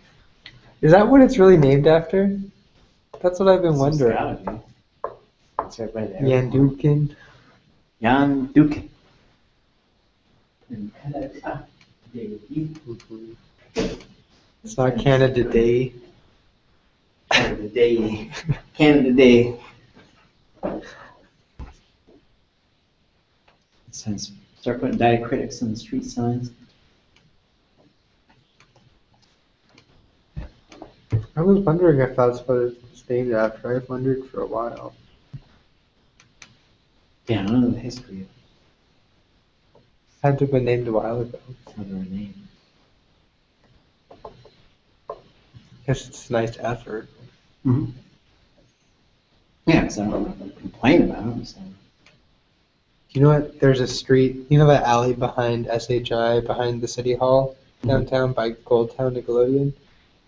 Is that what it's really named after? That's what I've been wondering. It's gotta be. It's right by the airport. Yandukin. Yandukin. It's not Canada Day. Canada Day. Canada Day. Signs. Start putting diacritics on the street signs. I was wondering if that's what it's named after. I've wondered for a while. Yeah, I don't know the history of Had to have been named a while ago. how they were named. Guess it's a nice effort. Mm-hmm. Yeah, because I don't complain about them. So. You know what? There's a street, you know that alley behind SHI, behind the city hall downtown by Goldtown, Nickelodeon?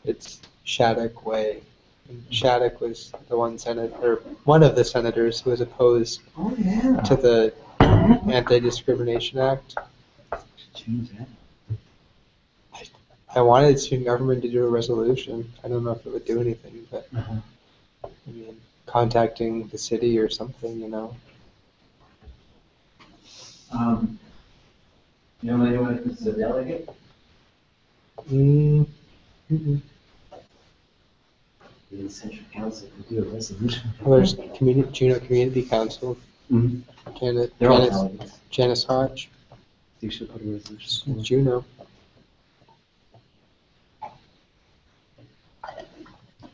It's Shattuck Way. And Shattuck was the one of the senators who was opposed Oh, yeah. to the Anti-Discrimination Act. Change that. I wanted student government to do a resolution. I don't know if it would do anything, but Uh-huh. I mean, contacting the city or something, you know. You know anyone who's a delegate? Mm, mm-mm. The Central Council could do a resolution. Well, there's Juneau Community Council. Mm-hmm. Janet, They're all Janice, delegates. Janice Hodge. You should put a resolution. Juneau.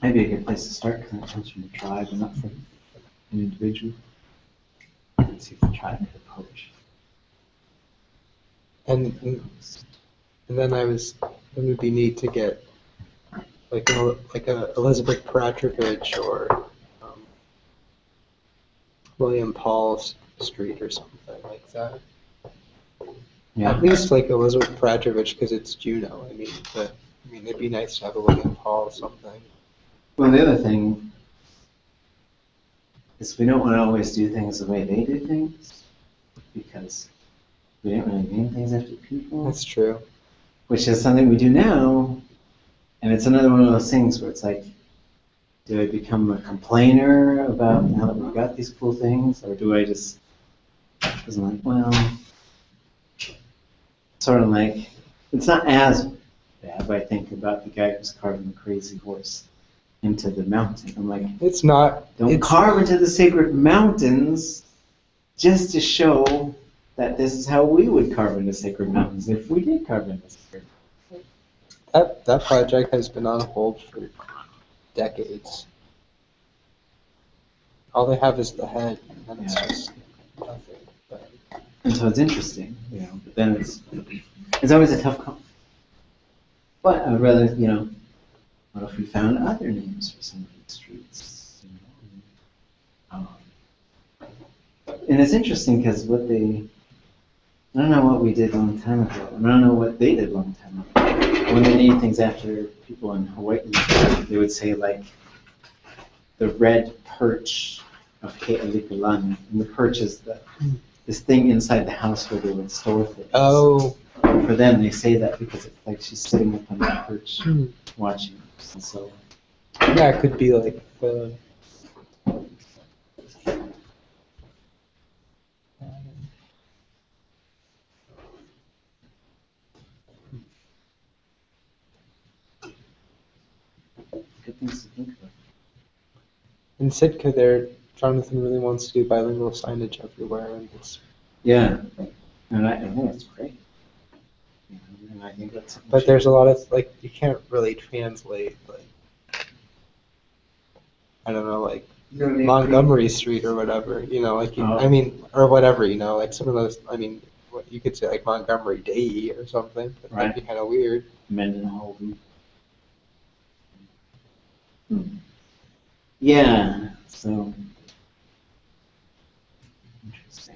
Maybe a good place to start because it comes from the tribe and not from an individual. Let's see if the tribe could approach. And then it would be neat to get like a Elizabeth Petrovich or William Paul Street or something like that. Yeah. At least like Elizabeth Petrovich because it's Juneau. I mean, it'd be nice to have a William Paul something. Well, the other thing is we don't want to always do things the way they do things because we don't really name things after people. That's true. Which is something we do now, and it's another one of those things where it's like, do I become a complainer about now that we've got these cool things, or do I just, because I'm like, well, sort of like, it's not as bad, but I think about the guy who's carving the crazy horse into the mountain. I'm like, It's not. don't carve into the sacred mountains just to show that this is how we would carve into sacred mountains if we did carve into sacred mountains. That project has been on hold for decades. All they have is the head, and it's just nothing. But And so it's interesting, you know, but then it's always a tough call. But I'd rather, you know, what if we found other names for some of these streets? You know? And it's interesting because I don't know what we did a long time ago, and I don't know what they did a long time ago. When they named things after people in Hawaii, they would say like the red perch of Ke'alikalani, and the perch is this thing inside the house where they would store things. oh, For them, they say that because it's like she's sitting up on the perch watching us, and so. yeah, it could be like the. Good things to think about. In Sitka, there, Jonathan really wants to do bilingual signage everywhere, and it's. Yeah, and I think that's great. You know, and I think that's. But there's a lot of like you can't really translate like. I don't know, like Montgomery Street or whatever, you know, like I mean, or whatever, you know, like some of those. I mean, what you could say like Montgomery Day or something. But Right. that'd be kind of weird. Mendenhall. Yeah, so interesting.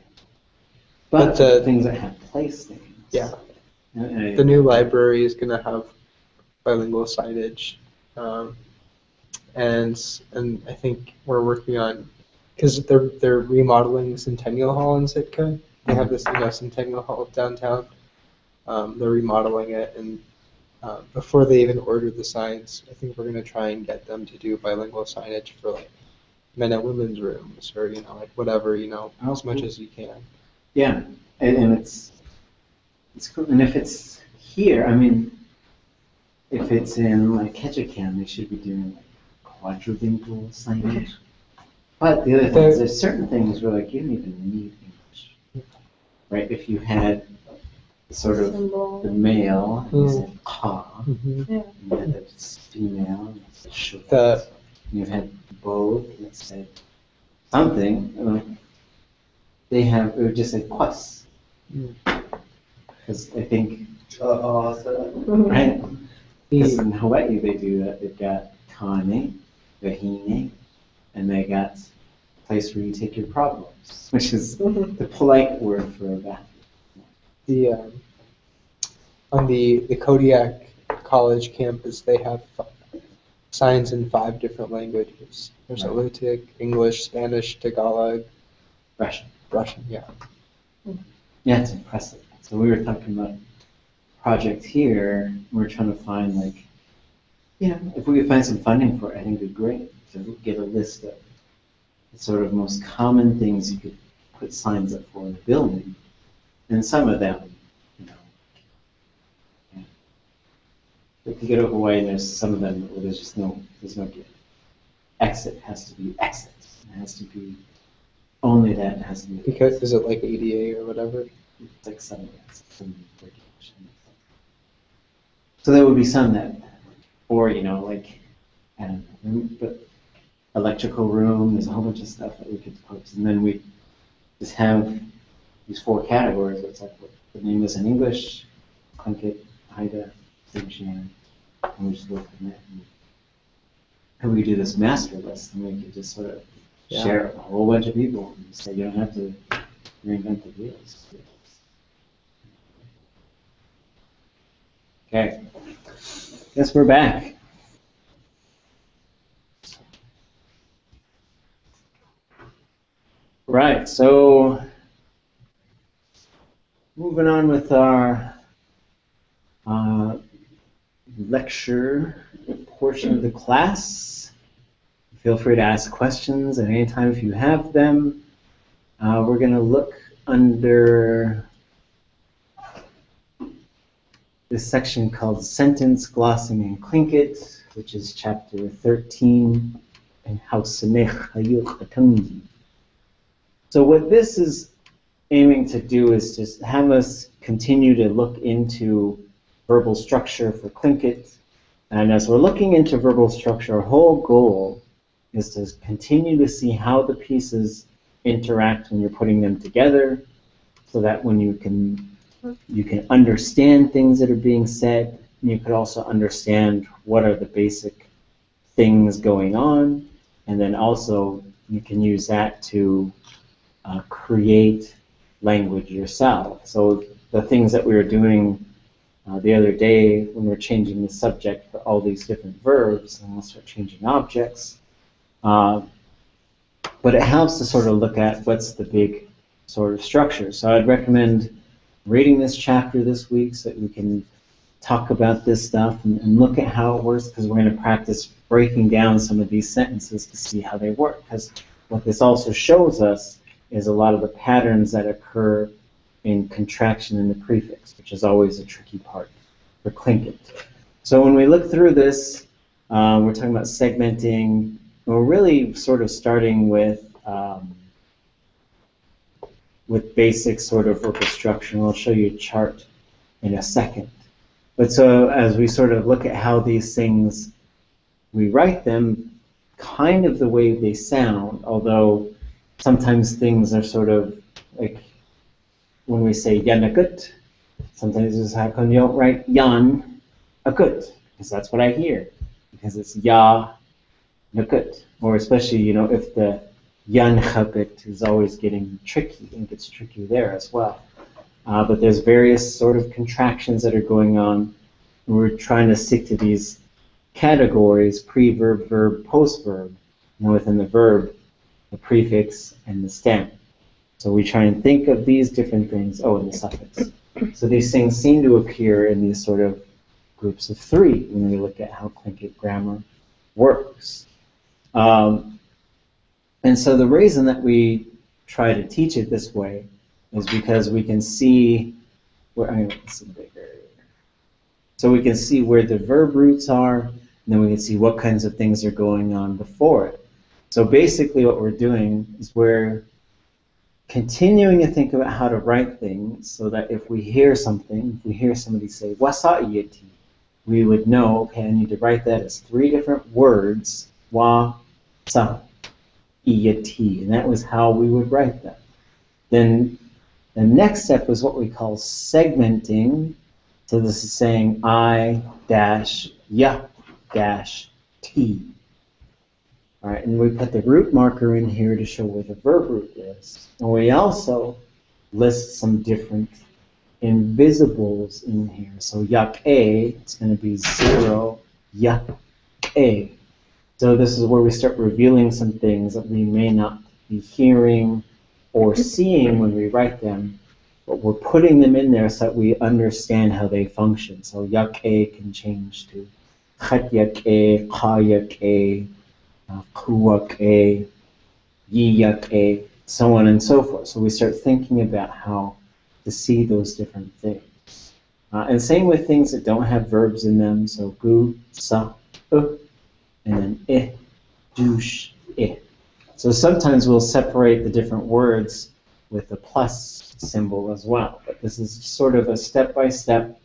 But But, things that have place names. Yeah. The new library is going to have bilingual signage, and I think we're working on because they're remodeling Centennial Hall in Sitka. They have this Centennial Hall downtown. They're remodeling it, and before they even order the signs, I think we're going to try and get them to do bilingual signage for like men and women's rooms or like whatever as much as you can. Yeah, and it's cool. And if it's here, I mean, if it's in like Ketchikan, they should be doing like quadrilingual signage. But the other thing is, there's certain things where like you don't even need English, right? If you had sort of Symbol. the male, you said ka, Yeah. you had the female, you said shuk. You had both, that said something. they have, it would just say kwas. Mm. Because I think, right? Because in Hawaii they do that. They've got kane, vahine, and they got a place where you take your problems, which is the polite word for a bathroom. The on the Kodiak College campus, they have signs in 5 different languages. There's Right. Alutiiq, English, Spanish, Tagalog, Russian. Russian. Yeah. Yeah, it's impressive. So we were talking about a project here. We were trying to find like, if we could find some funding for it, I think it'd be great to get a list of the sort of most common things you could put signs up for in a building. And some of them, if you go to Hawaii, there's some of them where there's no gate. Exit has to be exit. It has to be only that. It has to be Because is it like ADA or whatever? it's like some regulations. So there would be some that, or like, I don't know, but electrical room. There's a whole bunch of stuff that we could post, and then we just have these 4 categories. It's like what the name is in English, Tlingit, Haida, Dictionary, and we just look at that. And we do this master list, and we could just sort of share it with a whole bunch of people, and say you don't have to reinvent the wheels. Okay, guess we're back. Right, so moving on with our lecture portion of the class. Feel free to ask questions at any time if you have them. We're going to look under this section called Sentence, Glossing, and Tlingit, which is chapter 13, and Hausanech Hayuk Atungi. So what this is aiming to do is just have us continue to look into verbal structure for Tlingit. And as we're looking into verbal structure, our whole goal is to continue to see how the pieces interact when you're putting them together, so that when you can understand things that are being said, and you could also understand what are the basic things going on, and then also you can use that to create language yourself. So the things that we were doing the other day when we're changing the subject for all these different verbs, and we'll start changing objects. But it helps to sort of look at what's the big sort of structure. So I'd recommend reading this chapter this week so that we can talk about this stuff and look at how it works, because we're going to practice breaking down some of these sentences to see how they work. Because what this also shows us is a lot of the patterns that occur in contraction in the prefix, which is always a tricky part for Tlingit. So when we look through this, we're talking about segmenting. We're really sort of starting with basic sort of verbal structure, and I'll show you a chart in a second. But so as we sort of look at how these things, we write them kind of the way they sound, although sometimes things are sort of like when we say yanakut, sometimes it's how come you don't write yan akut, because that's what I hear, because it's ya nakut, or especially if the yan chakut is always getting tricky, and gets tricky there as well. But there's various sort of contractions that are going on. And we're trying to stick to these categories: pre-verb, verb, post-verb, and within the verb, the prefix and the stem. So we try and think of these different things. Oh, and the suffix. So these things seem to appear in these sort of groups of 3 when we look at how Tlingit grammar works. And so the reason that we try to teach it this way is because we can see where, I'm going to make this bigger. So we can see where the verb roots are, and then we can see what kinds of things are going on before it. So basically what we're doing is we're continuing to think about how to write things so that if we hear something, if we hear somebody say, wasa iyati, we would know, okay, I need to write that as 3 different words, wa, sa, iyati, and that was how we would write them. Then the next step is what we call segmenting. So this is saying I dash ya dash T. All right, and we put the root marker in here to show where the verb root is. And we also list some different invisibles in here. So yak A, it's going to be 0, yak A. So this is where we start revealing some things that we may not be hearing or seeing when we write them, but we're putting them in there so that we understand how they function. So yak A can change to khat yak A, ka yak A, kuwak A, yi yak A, so on and so forth. So we start thinking about how to see those different things. And same with things that don't have verbs in them, so gu, sa, and then douche, So sometimes we'll separate the different words with a plus symbol as well, but this is sort of a step-by-step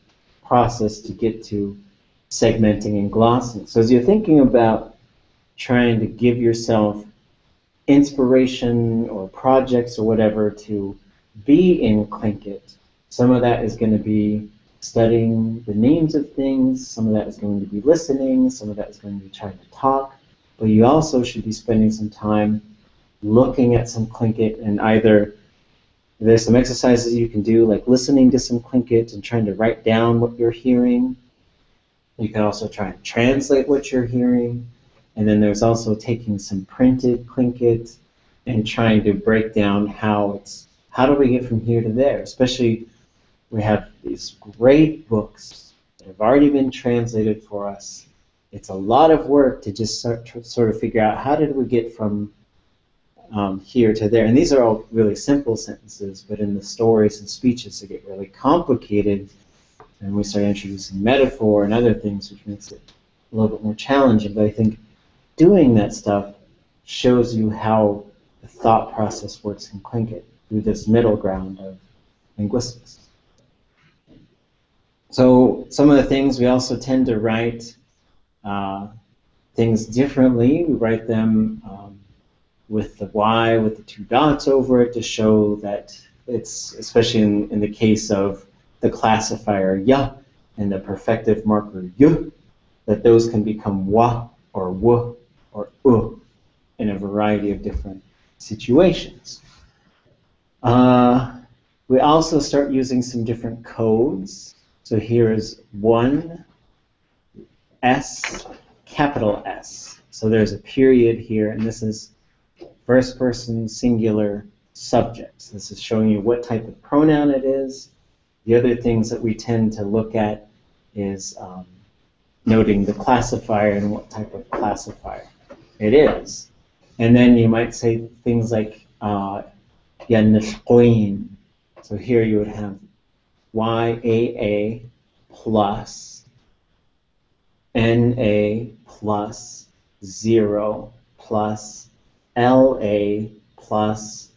process to get to segmenting and glossing. So as you're thinking about trying to give yourself inspiration or projects or whatever to be in Tlingit, some of that is going to be studying the names of things, some of that is going to be listening, some of that is going to be trying to talk, but you also should be spending some time looking at some Tlingit, and either there's some exercises you can do like listening to some Tlingit and trying to write down what you're hearing. You can also try and translate what you're hearing. And then there's also taking some printed Tlingit and trying to break down how do we get from here to there? Especially, we have these great books that have already been translated for us. It's a lot of work to just sort of figure out how did we get from here to there. And these are all really simple sentences, but in the stories and speeches they get really complicated, and we start introducing metaphor and other things, which makes it a little bit more challenging. But I think doing that stuff shows you how the thought process works in Tlingit through this middle ground of linguistics. So some of the things we also tend to write things differently. We write them with the Y, with the 2 dots over it to show that it's, especially in the case of the classifier ya and the perfective marker yu, that those can become wa or w or u in a variety of different situations. We also start using some different codes. So here is 1 S, capital S. So there's a period here, and this is first person singular subjects. This is showing you what type of pronoun it is. The other things that we tend to look at is noting the classifier and what type of classifier it is. And then you might say things like yanishqoin. So here you would have YAA plus NA plus 0 plus LA plus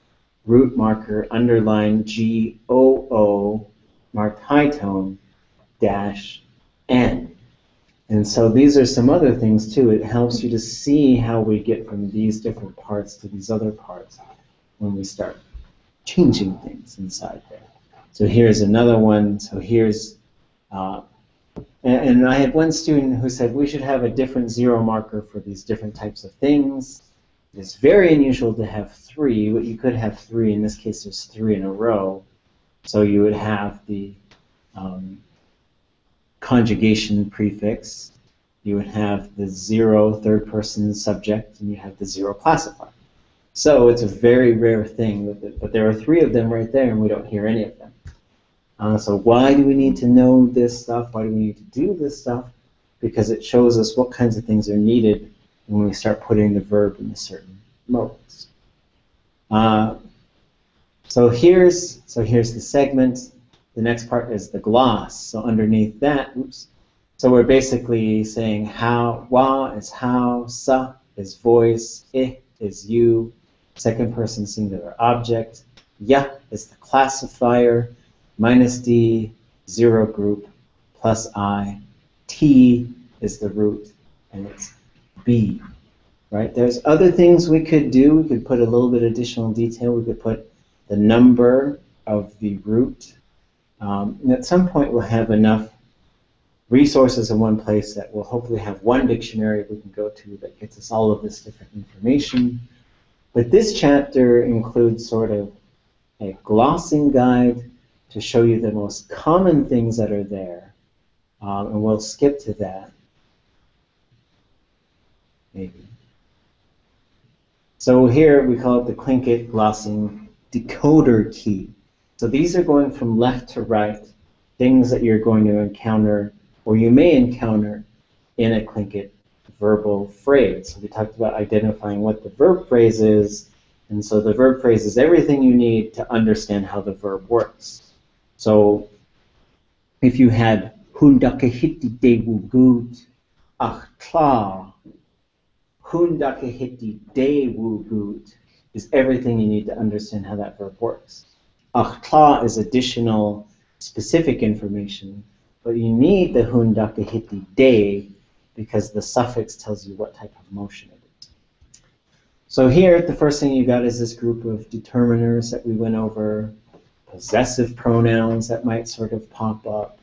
root marker underline GOO marked high tone dash N. And so these are some other things too. It helps you to see how we get from these different parts to these other parts when we start changing things inside there. So here's another one. So here's, and I had one student who said we should have a different 0 marker for these different types of things. It's very unusual to have 3, but you could have 3. In this case, there's 3 in a row. So you would have the conjugation prefix, you would have the 0 third person subject, and you have the 0 classifier. So it's a very rare thing, but there are 3 of them right there, and we don't hear any of them. So why do we need to know this stuff? Why do we need to do this stuff? Because it shows us what kinds of things are needed when we start putting the verb in certain modes. So here's the segment. The next part is the gloss. So underneath that, so we're basically saying how, wa is how, sa is voice, I is you, second person singular object, ya is the classifier, minus D, 0 group, plus I, T is the root, and it's B. Right? There's other things we could do. We could put a little bit additional detail. We could put the number of the root. And at some point we'll have enough resources in one place that we'll hopefully have one dictionary we can go to that gets us all of this different information. But this chapter includes sort of a glossing guide to show you the most common things that are there. And we'll skip to that. Maybe. So here we call it the Tlingit glossing decoder key. So these are going from left to right, things that you're going to encounter or you may encounter in a Tlingit verbal phrase. So we talked about identifying what the verb phrase is, and so the verb phrase is everything you need to understand how the verb works. So if you had hundakahiti de wugut achtla, hundakahiti de wugut is everything you need to understand how that verb works. Achtla is additional specific information, but you need the hundakahiti de because the suffix tells you what type of motion it is. So here, the first thing you got is this group of determiners that we went over, possessive pronouns that might sort of pop up,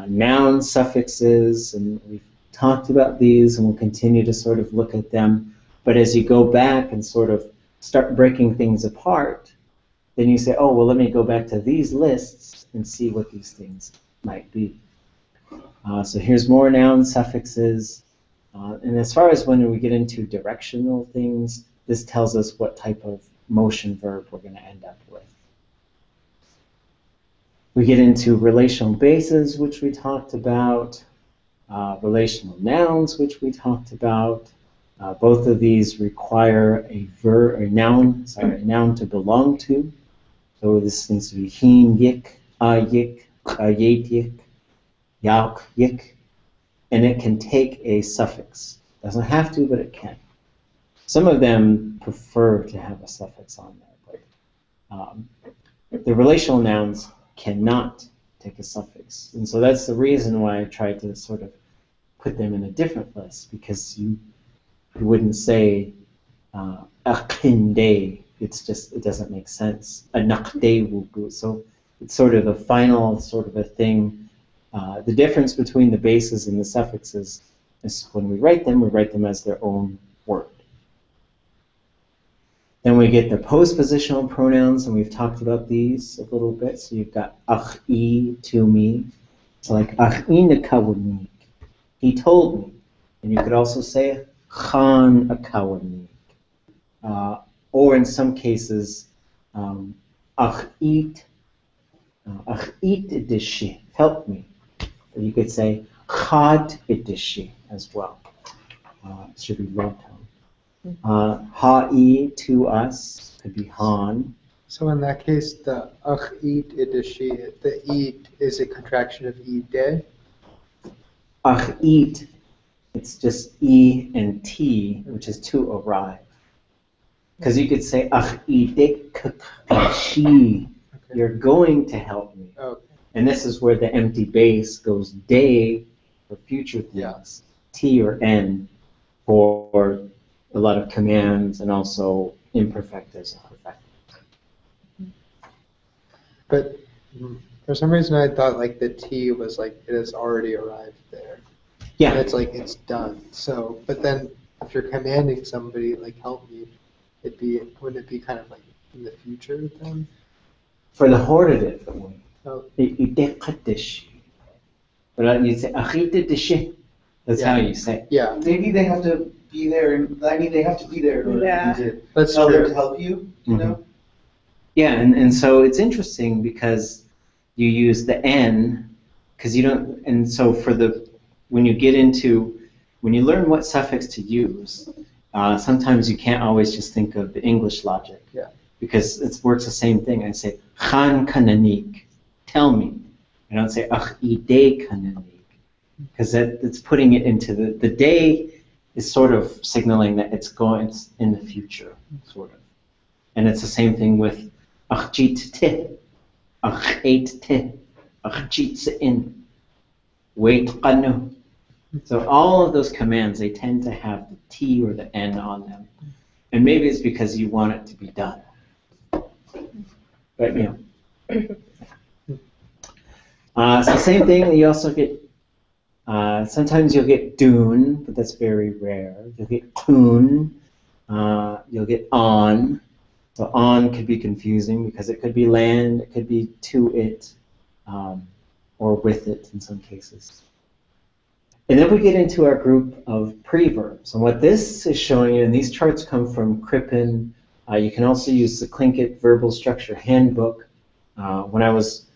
noun suffixes, and we've talked about these and we'll continue to sort of look at them. But as you go back and sort of start breaking things apart, then you say, oh, well, let me go back to these lists and see what these things might be. So here's more noun suffixes. And as far as when we get into directional things, this tells us what type of motion verb we're going to end up with. We get into relational bases, which we talked about, relational nouns, which we talked about. Both of these require a noun to belong to. So this needs to be heen, yik, yik, yet, yik, yak, yik, and it can take a suffix. Doesn't have to, but it can. Some of them prefer to have a suffix on there, but the relational nouns cannot take a suffix. And so that's the reason why I tried to sort of put them in a different list, because you wouldn't say akinde. It's just, it doesn't make sense. Anakde wugu. So it's sort of a final sort of a thing. The difference between the bases and the suffixes is when we write them as their own word. Then we get the postpositional pronouns, and we've talked about these a little bit. So you've got achi, to me. So like achi nakawani, he told me. And you could also say khan akawani. Or in some cases, achit idishi, help me. Or you could say chad idishi as well. It should be low tone. Ha'i, to us, could be han. So in that case, the achit idishi, the eat is a contraction of ide. Achit, it's just e and t, which is to arrive. Because you could say, you're going to help me. Okay. And this is where the empty base goes de for future things, t or n for a lot of commands, and also imperfectas and perfectas. But for some reason I thought like the T was like it has already arrived there. Yeah. And it's like it's done. So, but then if you're commanding somebody like help me, wouldn't it be kind of like in the future then? For the hortative, Oh. but you'd say achitadishi. That's how you say. Yeah, Maybe they have to be there. They have to be there in order to that's tell them true. to help you. You know. Yeah, and so it's interesting because you use the n, because you don't, and so when you learn what suffix to use, sometimes you can't always just think of the English logic. Yeah. Because it works the same thing. I say, Khan kananik, tell me. I don't say, ach ide kananik. Because it's putting it into the day is sort of signaling that it's in the future, sort of. And it's the same thing with achjit te, achait te, achjit se'in, wait qanu. So all of those commands, they tend to have the T or the N on them. And maybe it's because you want it to be done. but you know. So same thing, you also get, sometimes you'll get dune, but that's very rare. You'll get kun, you'll get on. So on could be confusing because it could be land, it could be to it, or with it in some cases. And then we get into our group of preverbs. And what this is showing you, and these charts come from Crippen, you can also use the Tlingit Verbal Structure Handbook. When I was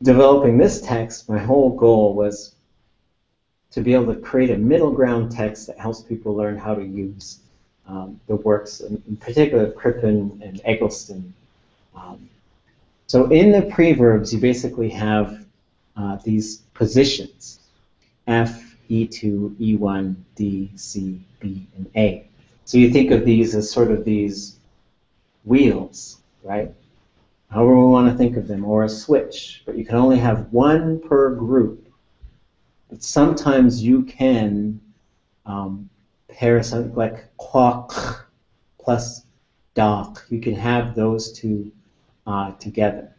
developing this text, my whole goal was to be able to create a middle ground text that helps people learn how to use the works, in particular of Crippen and Eggleston. So in the preverbs, you basically have these positions, F, E2, E1, D, C, B, and A. So you think of these as sort of these wheels, right? However we want to think of them, or a switch, but you can only have one per group. But sometimes you can pair something like quack plus doc. You can have those two together.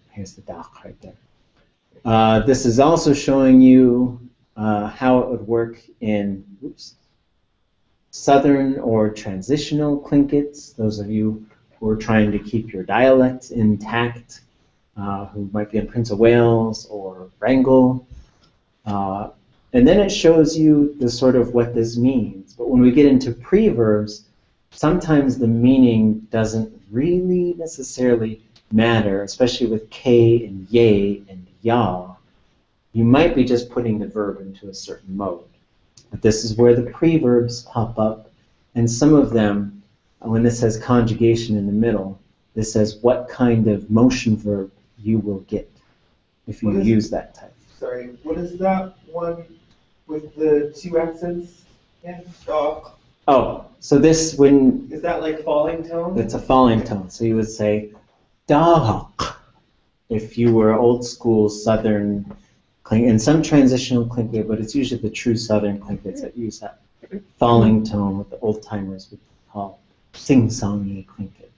Here's the doc right there. This is also showing you how it would work in Southern or transitional Tlingits. Those of you who are trying to keep your dialect intact, who might be in Prince of Wales or Wrangell. And then it shows you the sort of what this means. But when we get into preverbs, sometimes the meaning doesn't really necessarily matter, especially with K and Ye and Ya. You might be just putting the verb into a certain mode. But this is where the preverbs pop up, and some of them, when this says conjugation in the middle, this says what kind of motion verb you will get if you use that type. Sorry, what is that one with the two accents? Yeah, doc. Oh, so this, when Is that like falling tone? it's a falling tone, so you would say doc if you were old school Southern Tlingit, and some transitional Tlingit, but it's usually the true Southern Tlingits that use that falling tone, what the old timers would call sing-songy Tlingit.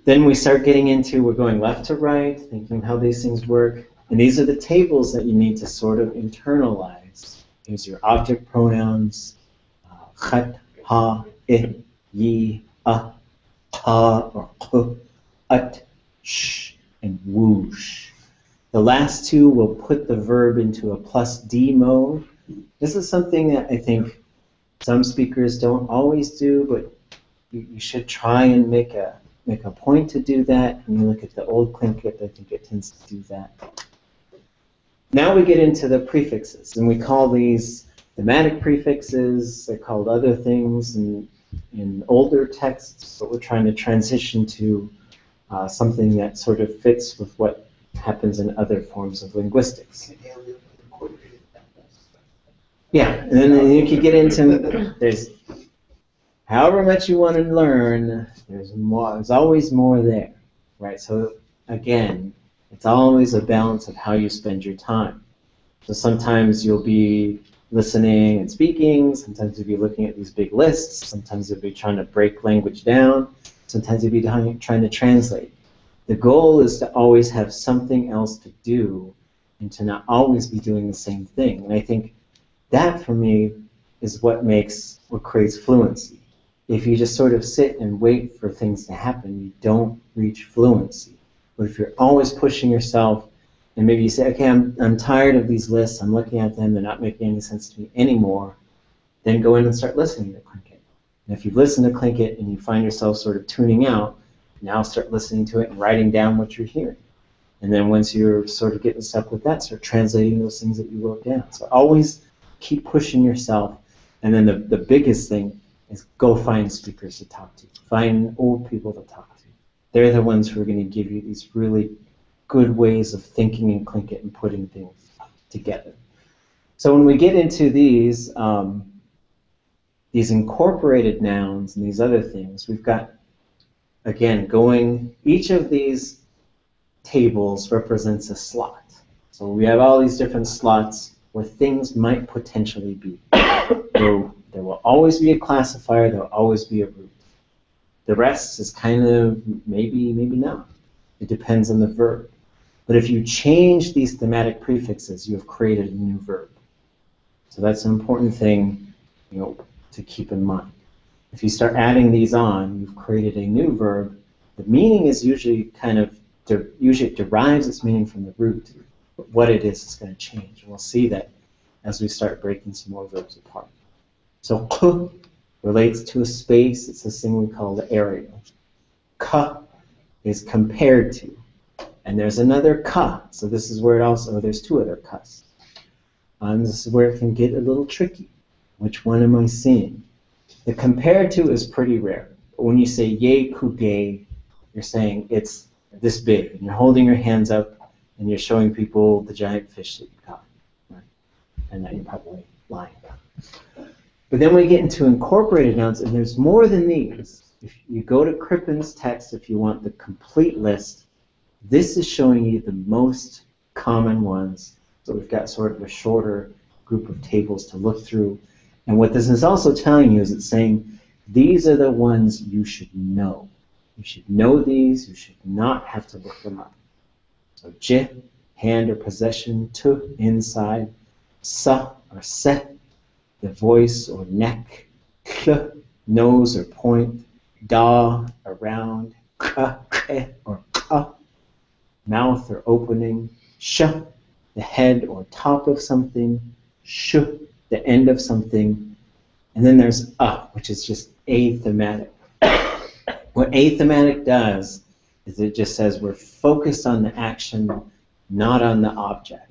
Then we start getting into, we're going left to right, thinking how these things work. And these are the tables that you need to sort of internalize. Here's your object pronouns, chat, ha, I, yi, a, ta, or ku, ut, sh, and whoosh. The last two will put the verb into a plus D mode. This is something that I think some speakers don't always do, but you should try and make a point to do that. When you look at the old Tlingit, I think it tends to do that. Now we get into the prefixes, and we call these thematic prefixes. They're called other things in older texts, but we're trying to transition to something that sort of fits with what happens in other forms of linguistics. Yeah, and then you can get into, there's however much you want to learn, there's more. There's always more there, right? So again, it's always a balance of how you spend your time. So sometimes you'll be listening and speaking. Sometimes you'll be looking at these big lists. Sometimes you'll be trying to break language down. Sometimes you'll be trying to translate. The goal is to always have something else to do and to not always be doing the same thing. And I think that, for me, is what creates fluency. If you just sort of sit and wait for things to happen, you don't reach fluency. But if you're always pushing yourself, and maybe you say, okay, I'm tired of these lists, I'm looking at them, they're not making any sense to me anymore, then go in and start listening to Tlingit. And if you've listened to Tlingit and you find yourself sort of tuning out, now start listening to it and writing down what you're hearing. And then once you're sort of getting stuck with that, start translating those things that you wrote down. So always keep pushing yourself. And then the biggest thing is go find speakers to talk to. Find old people to talk to. They're the ones who are going to give you these really good ways of thinking in Tlingit and putting things together. So when we get into these incorporated nouns and these other things, we've got, again, each of these tables represents a slot. So we have all these different slots where things might potentially be. There will always be a classifier, there will always be a root. The rest is kind of maybe, maybe not. It depends on the verb. But if you change these thematic prefixes, you have created a new verb. So that's an important thing, to keep in mind. If you start adding these on, you've created a new verb. The meaning is usually usually it derives its meaning from the root. But what it is going to change. And we'll see that as we start breaking some more verbs apart. So k relates to a space. It's this thing we call the area. Ka is compared to. And there's another ka. So this is where there's two other kas. And this is where it can get a little tricky. Which one am I seeing? The compared to is pretty rare. But when you say ye kuge, you're saying it's this big. And you're holding your hands up and you're showing people the giant fish that you caught. Right? And that you're probably lying about. But then we get into incorporated nouns, and there's more than these. If you go to Crippen's text, if you want the complete list, this is showing you the most common ones. So we've got sort of a shorter group of tables to look through. And what this is also telling you is it's saying these are the ones you should know. You should know these. You should not have to look them up. So je, hand or possession, tu, inside, sa or set, the voice or neck, kh, nose or point, da, around, ka, ke, or ka, mouth or opening, sh, the head or top of something, sh, the end of something, and then there's which is just athematic. What athematic does is it just says we're focused on the action, not on the object.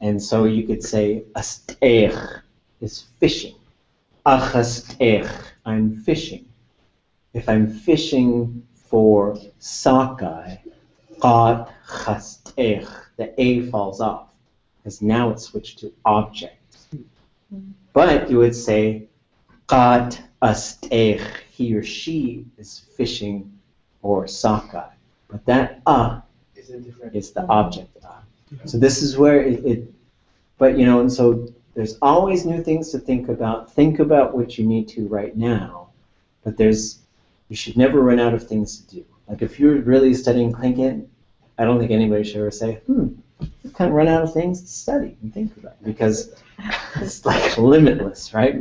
And so you could say, asteich is fishing. Achasteich, I'm fishing. If I'm fishing for sockeye, qad chasteich, the A falls off, because now it's switched to object. But you would say, qad asteich, he or she is fishing for sockeye. But that is the object. So this is where and so there's always new things to think about. Think about what you need to right now, but you should never run out of things to do. Like if you're really studying Tlingit, I don't think anybody should ever say, you kind of run out of things to study and think about, because it's like limitless, right?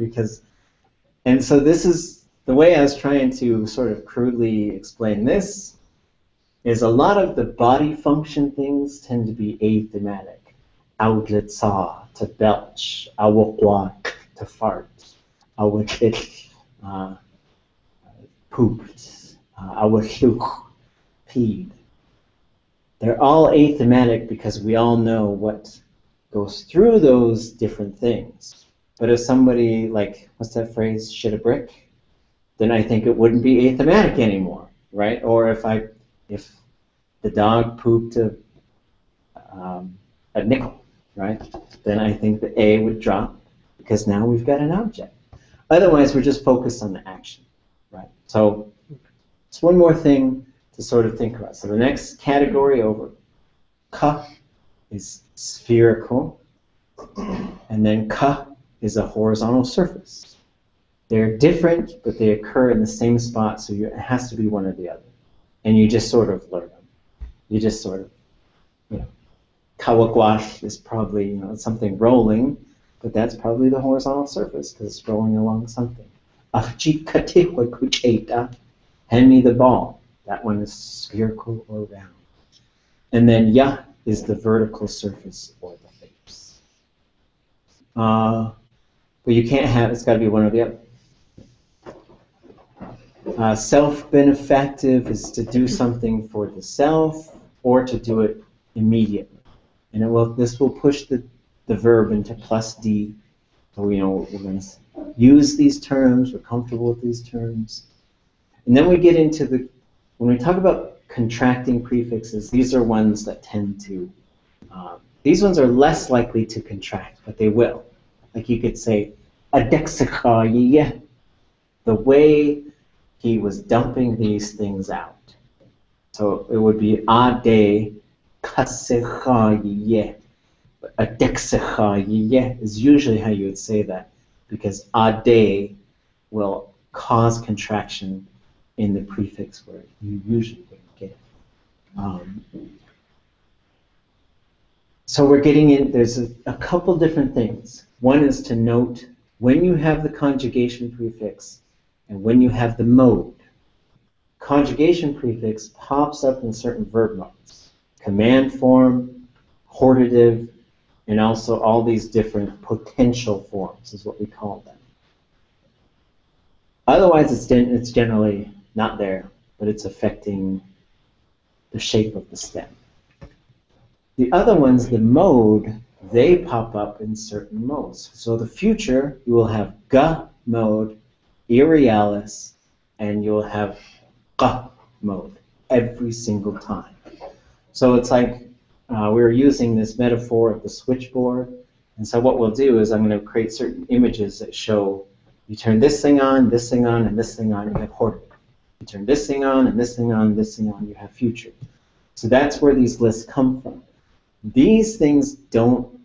And so this is the way I was trying to sort of crudely explain this, is a lot of the body function things tend to be athematic. Awglitsa, to belch, awokwak, to fart, awakit, pooped, awashuk, peed. They're all athematic because we all know what goes through those different things. But if somebody, like, what's that phrase, shit a brick, then I think it wouldn't be athematic anymore, right? Or if the dog pooped a nickel, right? Then I think the A would drop, because now we've got an object. Otherwise, we're just focused on the action, right? So it's one more thing to sort of think about. So the next category over, ka is spherical, and then ka is a horizontal surface. They're different, but they occur in the same spot, so it has to be one or the other. And you just sort of learn them. You just sort of, kawakwash is probably, something rolling, but that's probably the horizontal surface because it's rolling along something. Hand me the ball. That one is spherical or round. And then ya is the vertical surface or the face. But you can't have, it's got to be one or the other. Self-benefactive is to do something for the self or to do it immediately. And this will push the verb into plus D. So we're going to use these terms, we're comfortable with these terms. And then we get into when we talk about contracting prefixes, these are ones that tend to, these ones are less likely to contract, but they will. Like you could say, adexachaye, the way he was dumping these things out. So it would be ade kasechaye. Adexachaye is usually how you would say that, because ade will cause contraction in the prefix word. You usually wouldn't get it. So we're getting in, there's a couple different things. One is to note when you have the conjugation prefix and when you have the mode. Conjugation prefix pops up in certain verb modes. Command form, hortative, and also all these different potential forms is what we call them. Otherwise, it's generally not there, but it's affecting the shape of the stem. The other ones, the mode, they pop up in certain modes. So the future, you will have ga mode, irrealis, and you'll have ga mode every single time. So it's like we were using this metaphor of the switchboard. And so what we'll do is I'm going to create certain images that show you turn this thing on, and this thing on, you have hortative. You turn this thing on, and this thing on, this thing on, you have future. So that's where these lists come from. These things don't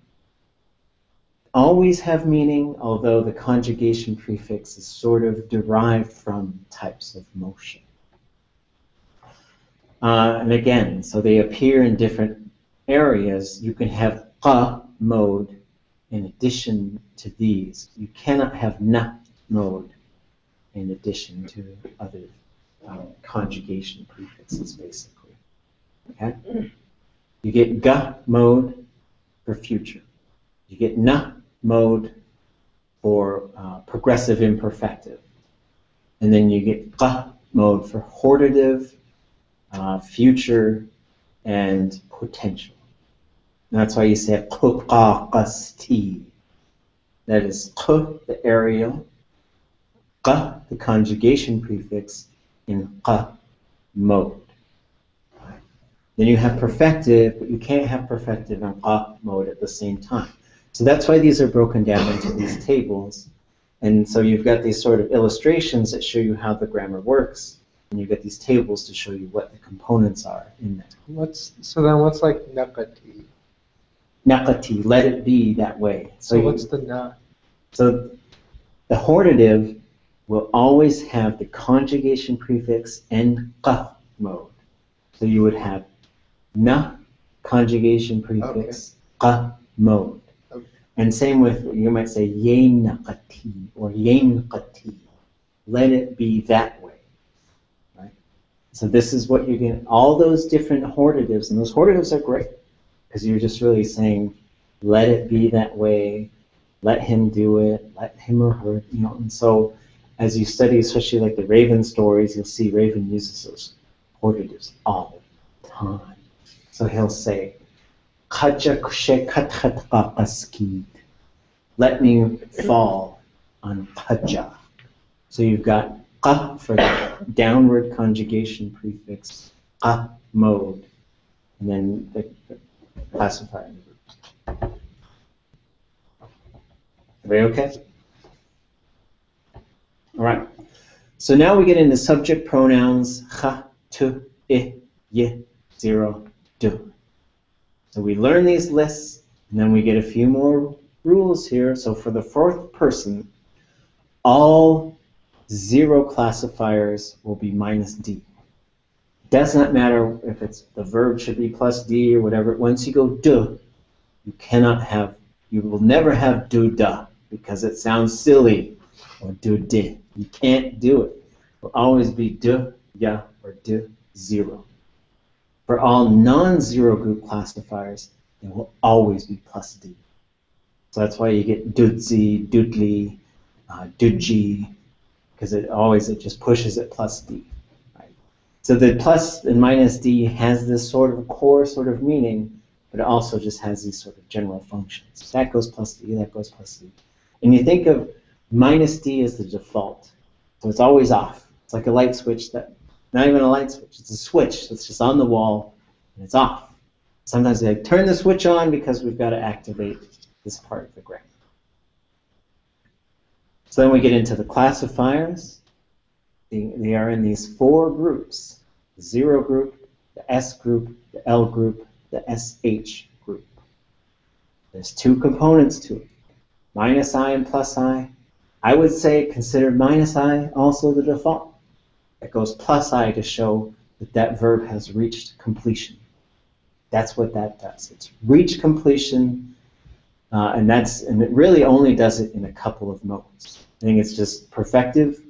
always have meaning, although the conjugation prefix is sort of derived from types of motion. And again, so they appear in different areas. You can have qa mode in addition to these. You cannot have na mode in addition to other conjugation prefixes, basically. Okay? You get ga mode for future. You get na mode for progressive imperfective. And then you get qa mode for hortative, future, and potential. And that's why you say qaqasti. That is q, the aerial, qa, the conjugation prefix, in qa mode. Then you have perfective, but you can't have perfective and qa mode at the same time. So that's why these are broken down into these tables. And so you've got these sort of illustrations that show you how the grammar works, and you've got these tables to show you what the components are in that. So then what's like nakati? Nakati, let it be that way. So what's the na? So the hortative will always have the conjugation prefix and qa mode. So you would have na conjugation prefix, qa mode. Okay. And same with, you might say yainaqati or yainqati. Let it be that way. Right? So this is what you're getting, all those different hortatives, and those hortatives are great because you're just really saying, let it be that way, let him do it, let him or her, you know. And so as you study, especially like the Raven stories, you'll see Raven uses those hortatives all the time. So he'll say, let me fall on qaja. So you've got qa for the downward conjugation prefix, qa mode, and then the classifier. Everybody okay? All right. So now we get into subject pronouns, cha, tu, I, ye, 0, du. So we learn these lists, and then we get a few more rules here. So for the fourth person, all 0 classifiers will be minus D. Does not matter if it's the verb should be plus D or whatever. Once you go du, you will never have du da because it sounds silly, or du di. You can't do it. It will always be du, ya, or du, 0. For all non-zero group classifiers, it will always be plus D. So that's why you get dudzi, dudli, dudji, because it just pushes it plus D. Right? So the plus and minus D has this sort of core sort of meaning, but it also just has these sort of general functions. That goes plus D, that goes plus D. And you think of minus D as the default. So it's always off. It's like a light switch not even a light switch, it's a switch that's just on the wall and it's off. Sometimes they turn the switch on because we've got to activate this part of the grammar. So then we get into the classifiers. They are in these 4 groups: the 0 group, the S group, the L group, the SH group. There's 2 components to it, minus I and plus I. I would say consider minus I also the default. It goes plus I to show that that verb has reached completion. That's what that does. It's reached completion, and it really only does it in a couple of modes. I think it's just perfective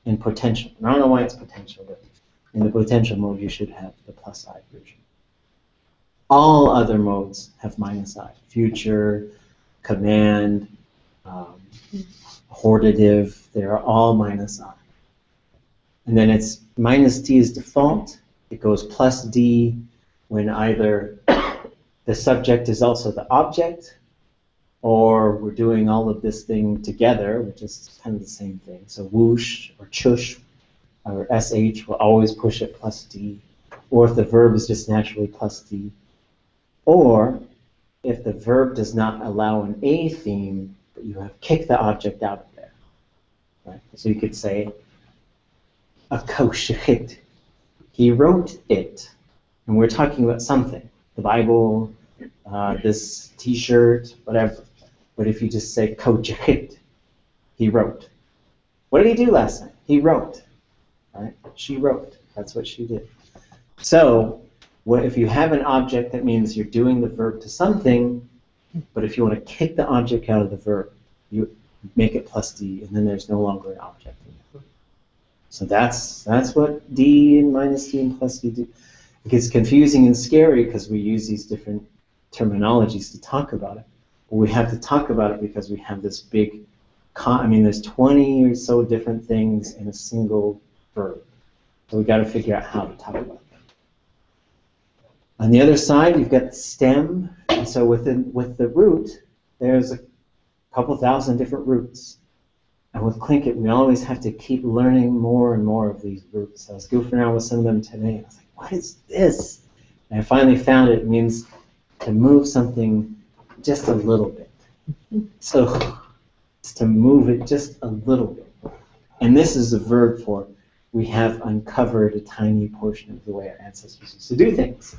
and potential. And I don't know why it's potential, but in the potential mode, you should have the plus I version. All other modes have minus I. Future, command, hortative, they are all minus I. And then it's minus D is default. It goes plus D when either the subject is also the object, or we're doing all of this thing together, which is kind of the same thing. So whoosh or chush or sh will always push it plus D, or if the verb is just naturally plus D, or if the verb does not allow an A theme, but you have kicked the object out of there. Right? So you could say, a koshechit, he wrote it. And we're talking about something, the Bible, this T-shirt, whatever. But if you just say koshechit, he wrote. What did he do last night? He wrote. Right? She wrote. That's what she did. So if you have an object, that means you're doing the verb to something, but if you want to kick the object out of the verb, you make it plus D, and then there's no longer an object in it. So that's what D and minus D and plus D do. It gets confusing and scary because we use these different terminologies to talk about it. But we have to talk about it because we have this big, there's 20 or so different things in a single verb. So we've got to figure out how to talk about it. On the other side, you've got the stem. And so with the root, there's a couple thousand different roots. And with Tlingit, we always have to keep learning more and more of these roots. I was goofing around with some of them today. I was like, what is this? And I finally found it means to move something just a little bit. So it's to move it just a little bit. And this is a verb for we have uncovered a tiny portion of the way our ancestors used to do things.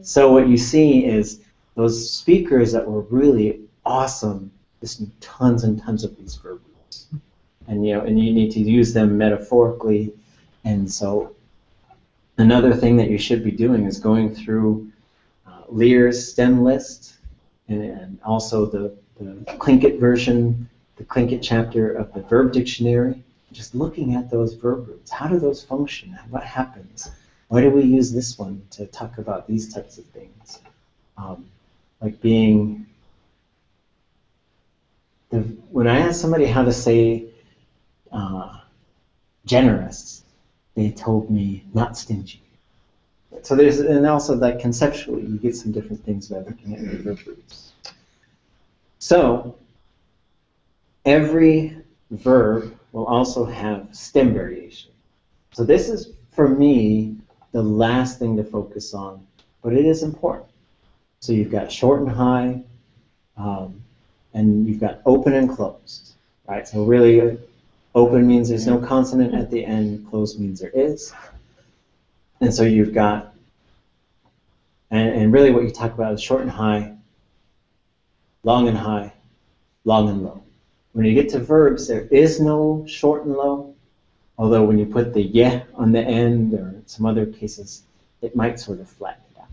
So what you see is those speakers that were really awesome just knew tons and tons of these verb roots. And you need to use them metaphorically. And so another thing that you should be doing is going through Lear's stem list and also the Tlingit version, the Tlingit chapter of the verb dictionary. Just looking at those verb roots. How do those function? What happens? Why do we use this one to talk about these types of things? Like being... when I asked somebody how to say generous, they told me not stingy. So and also that conceptually, you get some different things by looking at the verb roots. So every verb will also have stem variation. So this is, for me, the last thing to focus on, but it is important. So you've got short and high, and you've got open and closed, right? So really, open means there's no consonant at the end, closed means there is. And so you've got, and really what you talk about is short and high, long and high, long and low. When you get to verbs, there is no short and low, although when you put the yeh on the end, or in some other cases, it might sort of flatten it out.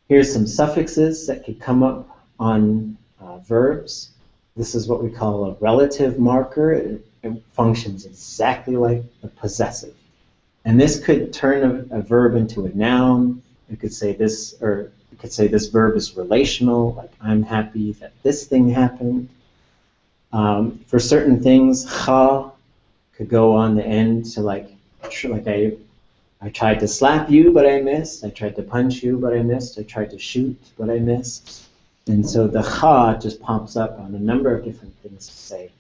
Here's some suffixes that could come up on verbs. This is what we call a relative marker. It functions exactly like a possessive. And this could turn a verb into a noun. You could say this, or you could say this verb is relational, like I'm happy that this thing happened. For certain things, cha could go on the end to like I tried to slap you, but I missed. I tried to punch you, but I missed. I tried to shoot, but I missed. And so the cha just pops up on a number of different things to say.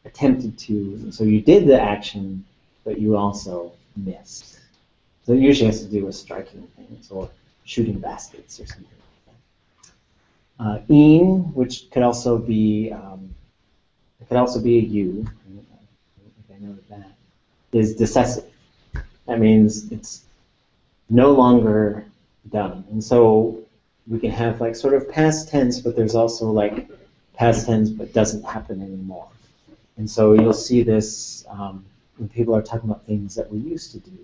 Attempted to, so you did the action, but you also missed. So it usually has to do with striking things or shooting baskets or something like that. In, which could also be a you. I don't think I know that. Is decessive. That means it's no longer done. And so we can have like sort of past tense, but there's also like past tense but doesn't happen anymore. And so you'll see this when people are talking about things that we used to do,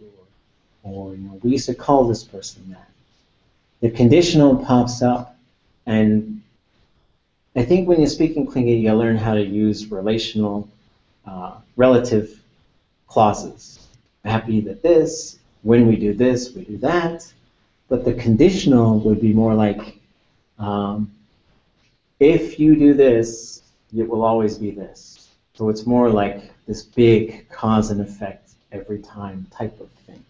or we used to call this person that. The conditional pops up, and I think when you speak in Tlingit, you learn how to use relational, relative clauses. Happy that this, when we do this, we do that. But the conditional would be more like, if you do this, it will always be this. So it's more like this big cause and effect every time type of thing.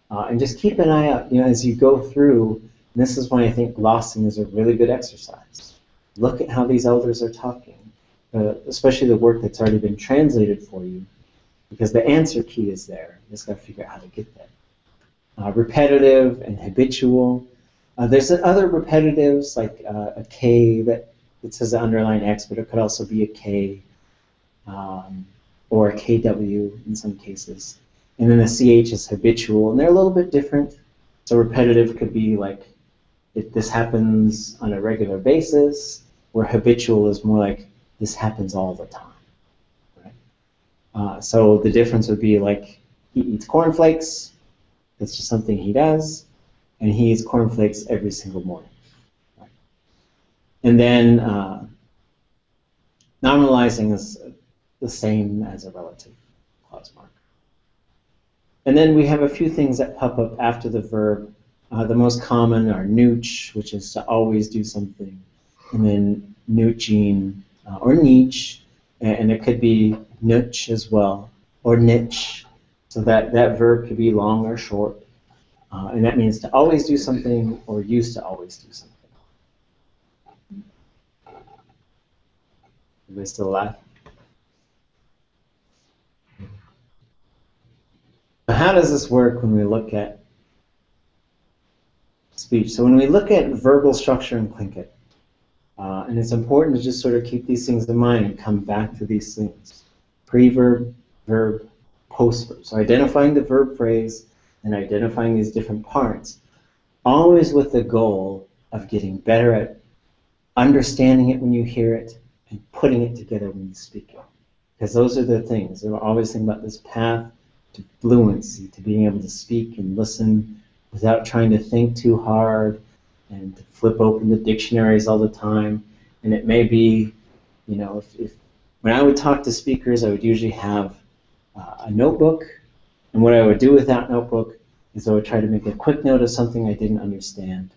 And just keep an eye out, as you go through. And this is why I think glossing is a really good exercise. Look at how these elders are talking, especially the work that's already been translated for you, because the answer key is there. You just got to figure out how to get there. Repetitive and habitual. There's other repetitives, like a K that says the underline X, but it could also be a K or a KW in some cases. And then the CH is habitual, and they're a little bit different. So repetitive could be like, if this happens on a regular basis, where habitual is more like, this happens all the time. Right? So the difference would be like, he eats cornflakes, it's just something he does, and he eats cornflakes every single morning. Right? And then nominalizing is the same as a relative clause marker. And then we have a few things that pop up after the verb. The most common are nooch, which is to always do something, and then nooching or niche, and it could be nooch as well, or niche. So that verb could be long or short, and that means to always do something or used to always do something. Everybody still alive? How does this work when we look at speech? So when we look at verbal structure in Tlingit, and it's important to just sort of keep these things in mind and come back to these things. Preverb, verb, postverb. So identifying the verb phrase and identifying these different parts, always with the goal of getting better at understanding it when you hear it and putting it together when you speak it. Because those are the things. We're always thinking about this path to fluency, to being able to speak and listen without trying to think too hard and to flip open the dictionaries all the time. And it may be, if when I would talk to speakers, I would usually have a notebook. And what I would do with that notebook is I would try to make a quick note of something I didn't understand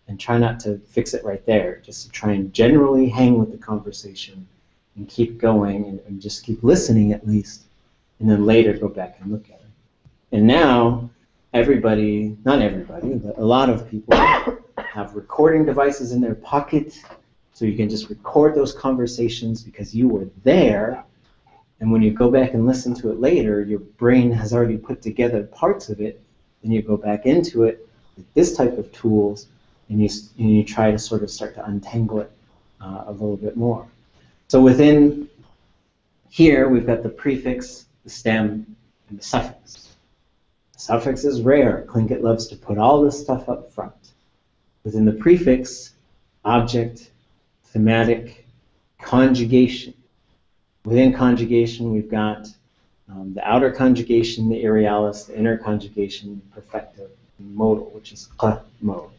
and try not to fix it right there, just to try and generally hang with the conversation and keep going and just keep listening at least, and then later go back and look at it. And now, everybody, not everybody, but a lot of people have recording devices in their pocket, so you can just record those conversations because you were there, and when you go back and listen to it later, your brain has already put together parts of it, and you go back into it with this type of tools, and you try to sort of start to untangle it a little bit more. So within here, we've got the prefix, the stem, and the suffix. The suffix is rare. Tlingit loves to put all this stuff up front. Within the prefix, object, thematic, conjugation. Within conjugation, we've got the outer conjugation, the aerialis, the inner conjugation, perfective, and modal, which is q mode.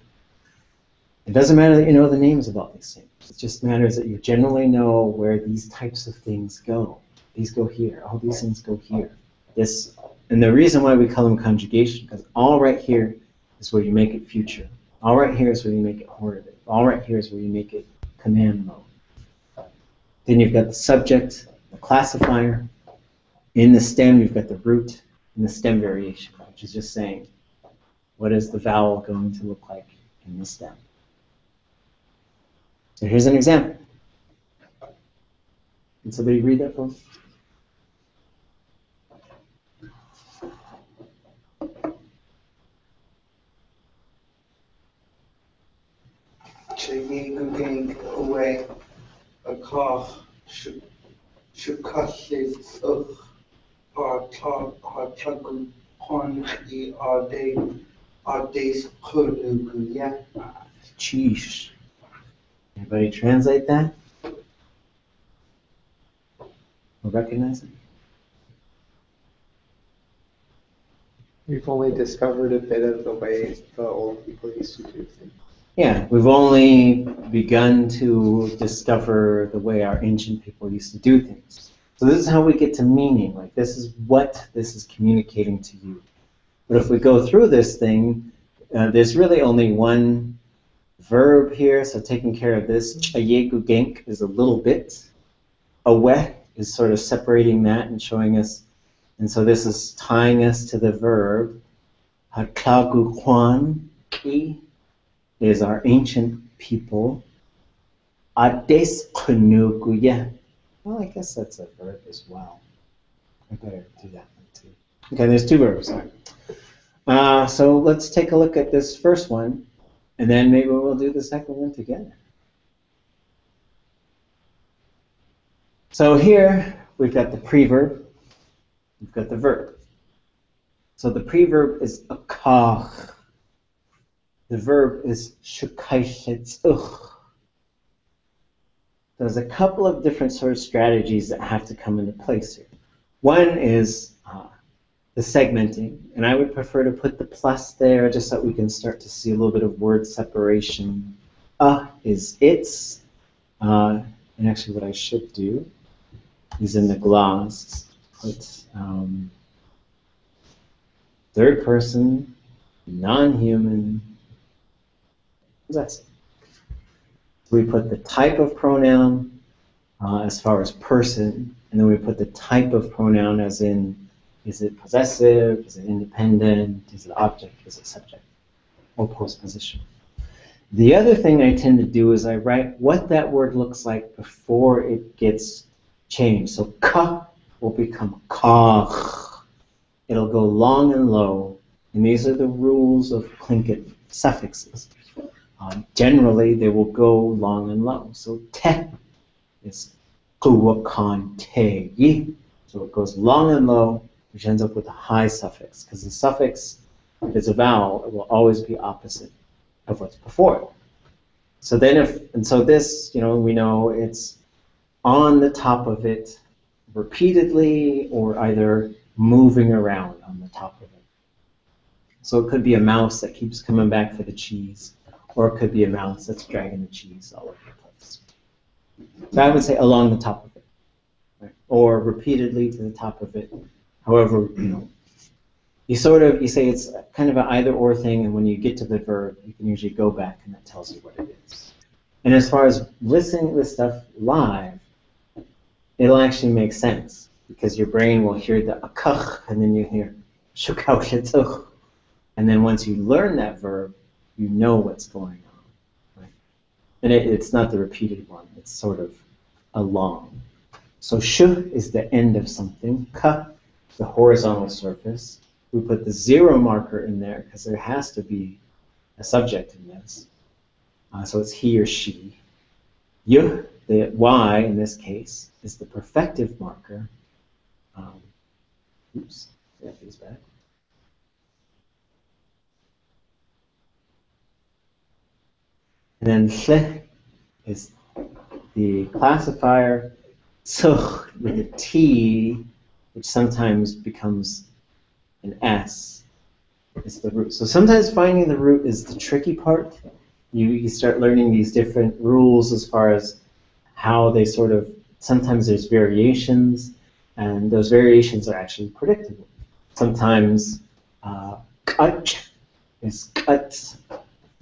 It doesn't matter that you know the names of all these things. It just matters that you generally know where these types of things go. These go here. All these things go here. This, and the reason why we call them conjugation, because all right here is where you make it future. All right here is where you make it hortative. All right here is where you make it command mode. Then you've got the subject, the classifier. In the stem, you've got the root and the stem variation, which is just saying, what is the vowel going to look like in the stem? So here's an example. Can somebody read that for me? Chigiguging away a cough shukashis of Hartagun Honji Ades Kuduguya. Cheesh. Anybody translate that? or recognize it? We've only discovered a bit of the way the old people used to do things. Yeah, we've only begun to discover the way our ancient people used to do things. So this is how we get to meaning. Like, this is what this is communicating to you. But if we go through this thing, there's really only one verb here. So taking care of this, chayegu genk is a little bit. Awe is sort of separating that and showing us. And so this is tying us to the verb. Haklagu kwan ki is our ancient people. Ades kunuguya. Well, I guess that's a verb as well. I better do that one too. Okay, there's two verbs. So let's take a look at this first one, and then maybe we'll do the second one together. So here we've got the preverb, we've got the verb. So the preverb is akach. The verb is shukaishetzuch. There's a couple of different sort of strategies that have to come into place here. One is the segmenting, and I would prefer to put the plus there just so that we can start to see a little bit of word separation. Is its, and actually what I should do is in the gloss put third person, non-human. That's it. So we put the type of pronoun as far as person, and then we put the type of pronoun as in, is it possessive, is it independent, is it object, is it subject, or postposition. The other thing I tend to do is I write what that word looks like before it gets changed. So ka will become kach. It'll go long and low, and these are the rules of Tlingit suffixes. Generally, they will go long and low. So te is kuwakan te yi. So it goes long and low, which ends up with a high suffix, because the suffix, if it's a vowel, it will always be opposite of what's before it. So then so this, we know it's on the top of it repeatedly, or either moving around on the top of it. So it could be a mouse that keeps coming back for the cheese, or it could be a mouse that's dragging the cheese all over the place. So I would say along the top of it, right? Or repeatedly to the top of it. However, you say it's kind of an either-or thing, and when you get to the verb, you can usually go back, and that tells you what it is. And as far as listening to this stuff live, it'll actually make sense, because your brain will hear the akach, and then you hear shukauchetuch. And then once you learn that verb, you know what's going on. Right? And it's not the repeated one, it's sort of a long. So shu is the end of something, ka, the horizontal surface. We put the zero marker in there because there has to be a subject in this. So it's he or she. Yuh, the Y in this case, is the perfective marker. Oops, that is bad. And then hle is the classifier. Tzuch with a T, which sometimes becomes an S, is the root. So sometimes finding the root is the tricky part. You start learning these different rules as far as how they sort of, sometimes there's variations, and those variations are actually predictable. Sometimes cut is cut.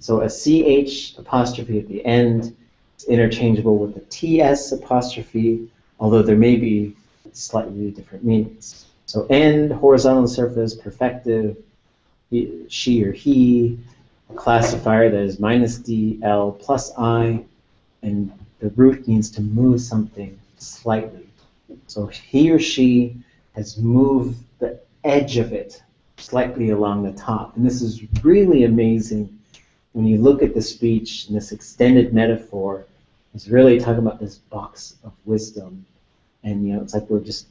So a CH apostrophe at the end is interchangeable with a TS apostrophe, although there may be slightly different meanings. So end, horizontal surface, perfective, she or he, a classifier that is minus D, L plus I, and the root means to move something slightly. So he or she has moved the edge of it slightly along the top. And this is really amazing when you look at the speech and this extended metaphor. It's really talking about this box of wisdom. And it's like we're just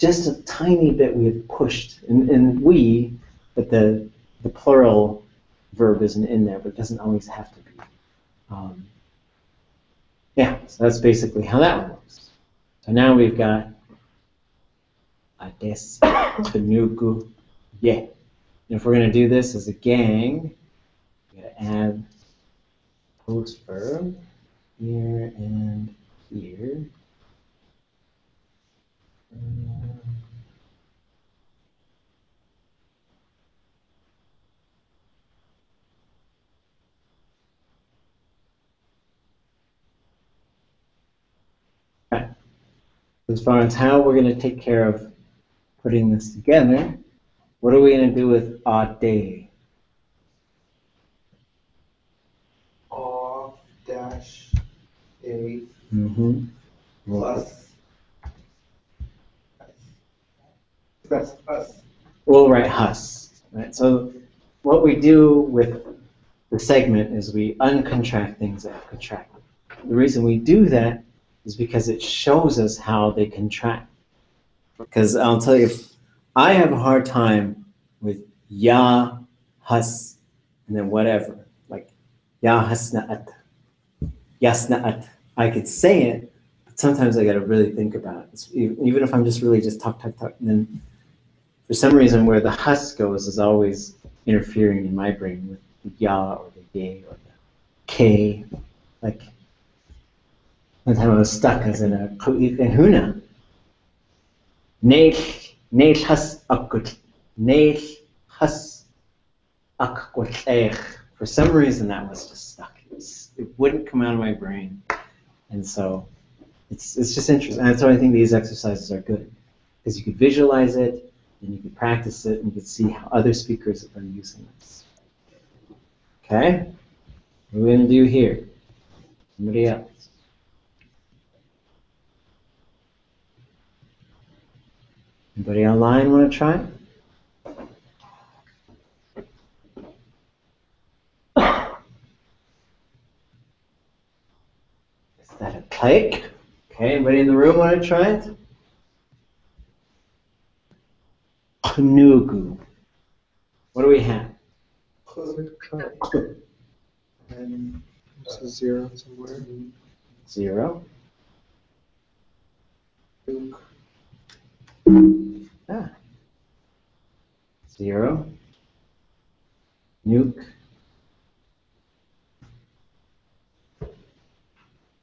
a tiny bit we have pushed. And we, but the plural verb isn't in there, but it doesn't always have to be. Yeah, so that's basically how that one works. So now we've got ades, kanugu, ye. And if we're going to do this as a gang, we got to add post verb here and here. Okay. As far as how we're going to take care of putting this together, what are we going to do with ade? Off dash a Mm-hmm. plus. That's us. We'll write hus. Right? So what we do with the segment is we uncontract things that are contracted. The reason we do that is because it shows us how they contract. Because I'll tell you, if I have a hard time with ya, hus, and then whatever, like ya hasna'at, yasna'at. I could say it, but sometimes I got to really think about it. Even if I'm just really just talk, and then for some reason where the hus goes is always interfering in my brain with the ya or the ye or the k. Like one time I was stuck as in a ku'it and huna. Neil has akut. Neil has akut. For some reason that was just stuck. It wouldn't come out of my brain. And so it's just interesting. And that's why I think these exercises are good. Because you could visualize it, and you could practice it, and you could see how other speakers are using this. Okay? What are we going to do here? Somebody else? Anybody online want to try it? Is that a cake? Okay, anybody in the room want to try it? Knugu. What do we have? And there's a zero somewhere. 0. Ah. 0. Nuke.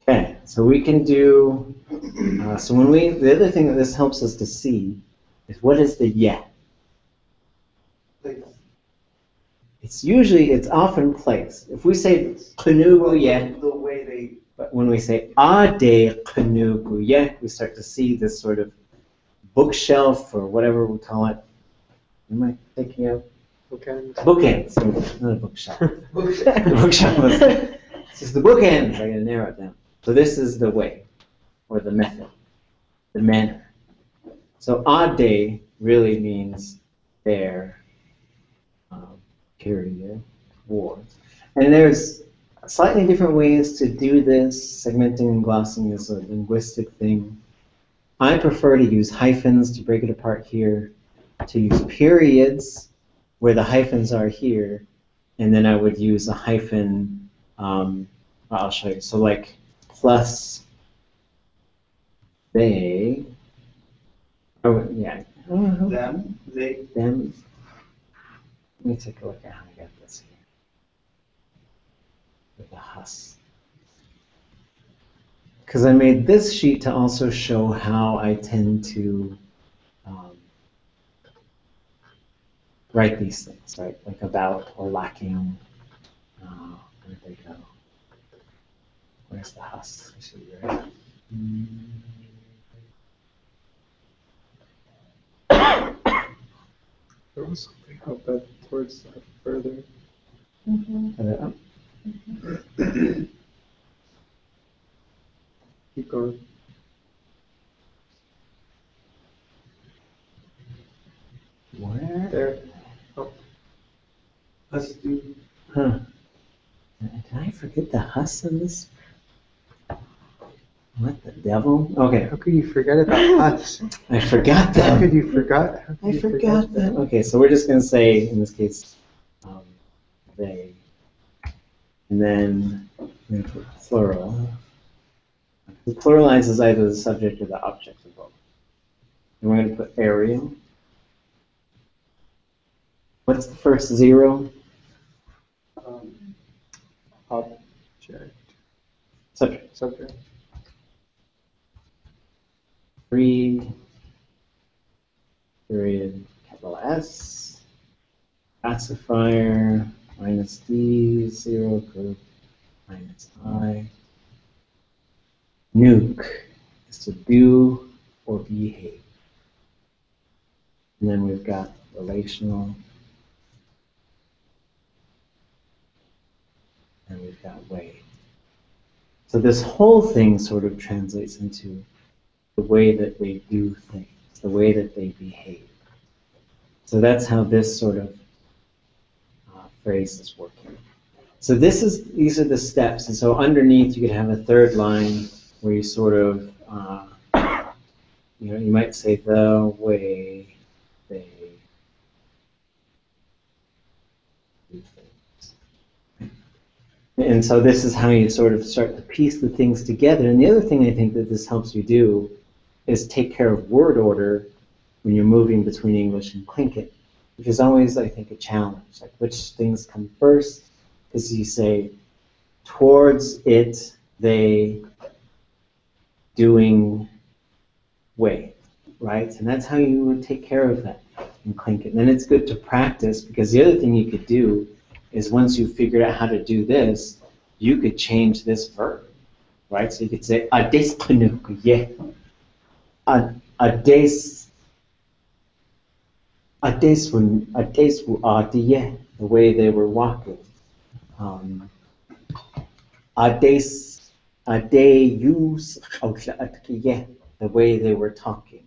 Okay, so we can do, so when the other thing that this helps us to see is what is the yeah? It's often place. If we say knugu yeah, The way they. but when we say ade knugu yeah, we start to see this sort of bookshelf or whatever we call it. Am I thinking of? Bookends. Bookends, not a bookshelf. Bookshelf was, it's just the bookends. I gotta narrow it down. So this is the way, or the method, the manner. So ade really means there, period, towards. And there's slightly different ways to do this. Segmenting and glossing is a linguistic thing. I prefer to use hyphens to break it apart here, to use periods where the hyphens are here, and then I would use a hyphen, I'll show you. So like plus they, oh yeah, Them, they. them. Let me take a look at how I got this here. With the hus. Because I made this sheet to also show how I tend to write these things, right? Like about or lacking. Where'd they go? Where's the hus? I should be right. There was something up that towards that further. Up. Keep going. Where? There. Oh, Us do. Huh. Did I forget the hus in this? What the devil? Okay. how could you forget about us? I forgot How could them. you forgot? How could I you forgot forget them. Okay, so we're just going to say, in this case, they. And then we're going to put plural. The pluralizes either the subject or the object of both. And we're going to put area. What's the first 0? Object. Subject. Subject. 3, period, capital S. Classifier, minus D, 0, group, minus I. Nuke is to do or behave. And then we've got relational. And we've got way. So this whole thing sort of translates into the way that they do things, the way that they behave. So that's how this sort of phrase is working. So these are the steps. And so underneath you could have a third line where you sort of, you might say the way they do things. And so this is how you sort of start to piece the things together. And the other thing I think that this helps you do is take care of word order when you're moving between English and Tlingit, which is always, I think, a challenge. Like which things come first? Because you say, towards it, they doing way, right? And that's how you would take care of that in Tlingit. And then it's good to practice, because the other thing you could do is once you've figured out how to do this, you could change this verb, right? So you could say, ades ye, ades the way they were walking. Ades use the way they were talking.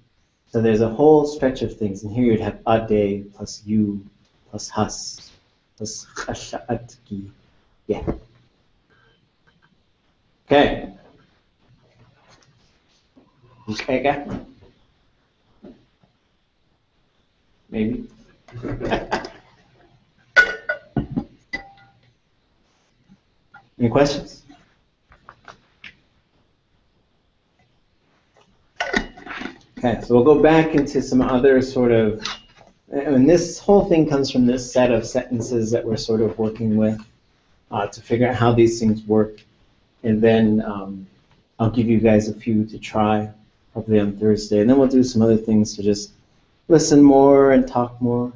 So there's a whole stretch of things, and here you'd have ade plus you plus has plus asha'atki. Yeah. Okay. Okay. Maybe. Any questions? Okay, so we'll go back into some other sort of, and this whole thing comes from this set of sentences that we're sort of working with to figure out how these things work. And then I'll give you guys a few to try, hopefully on Thursday. And then we'll do some other things to just listen more and talk more.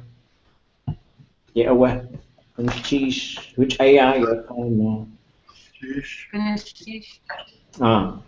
Get away. Which AI you're calling now? Finish. Ah.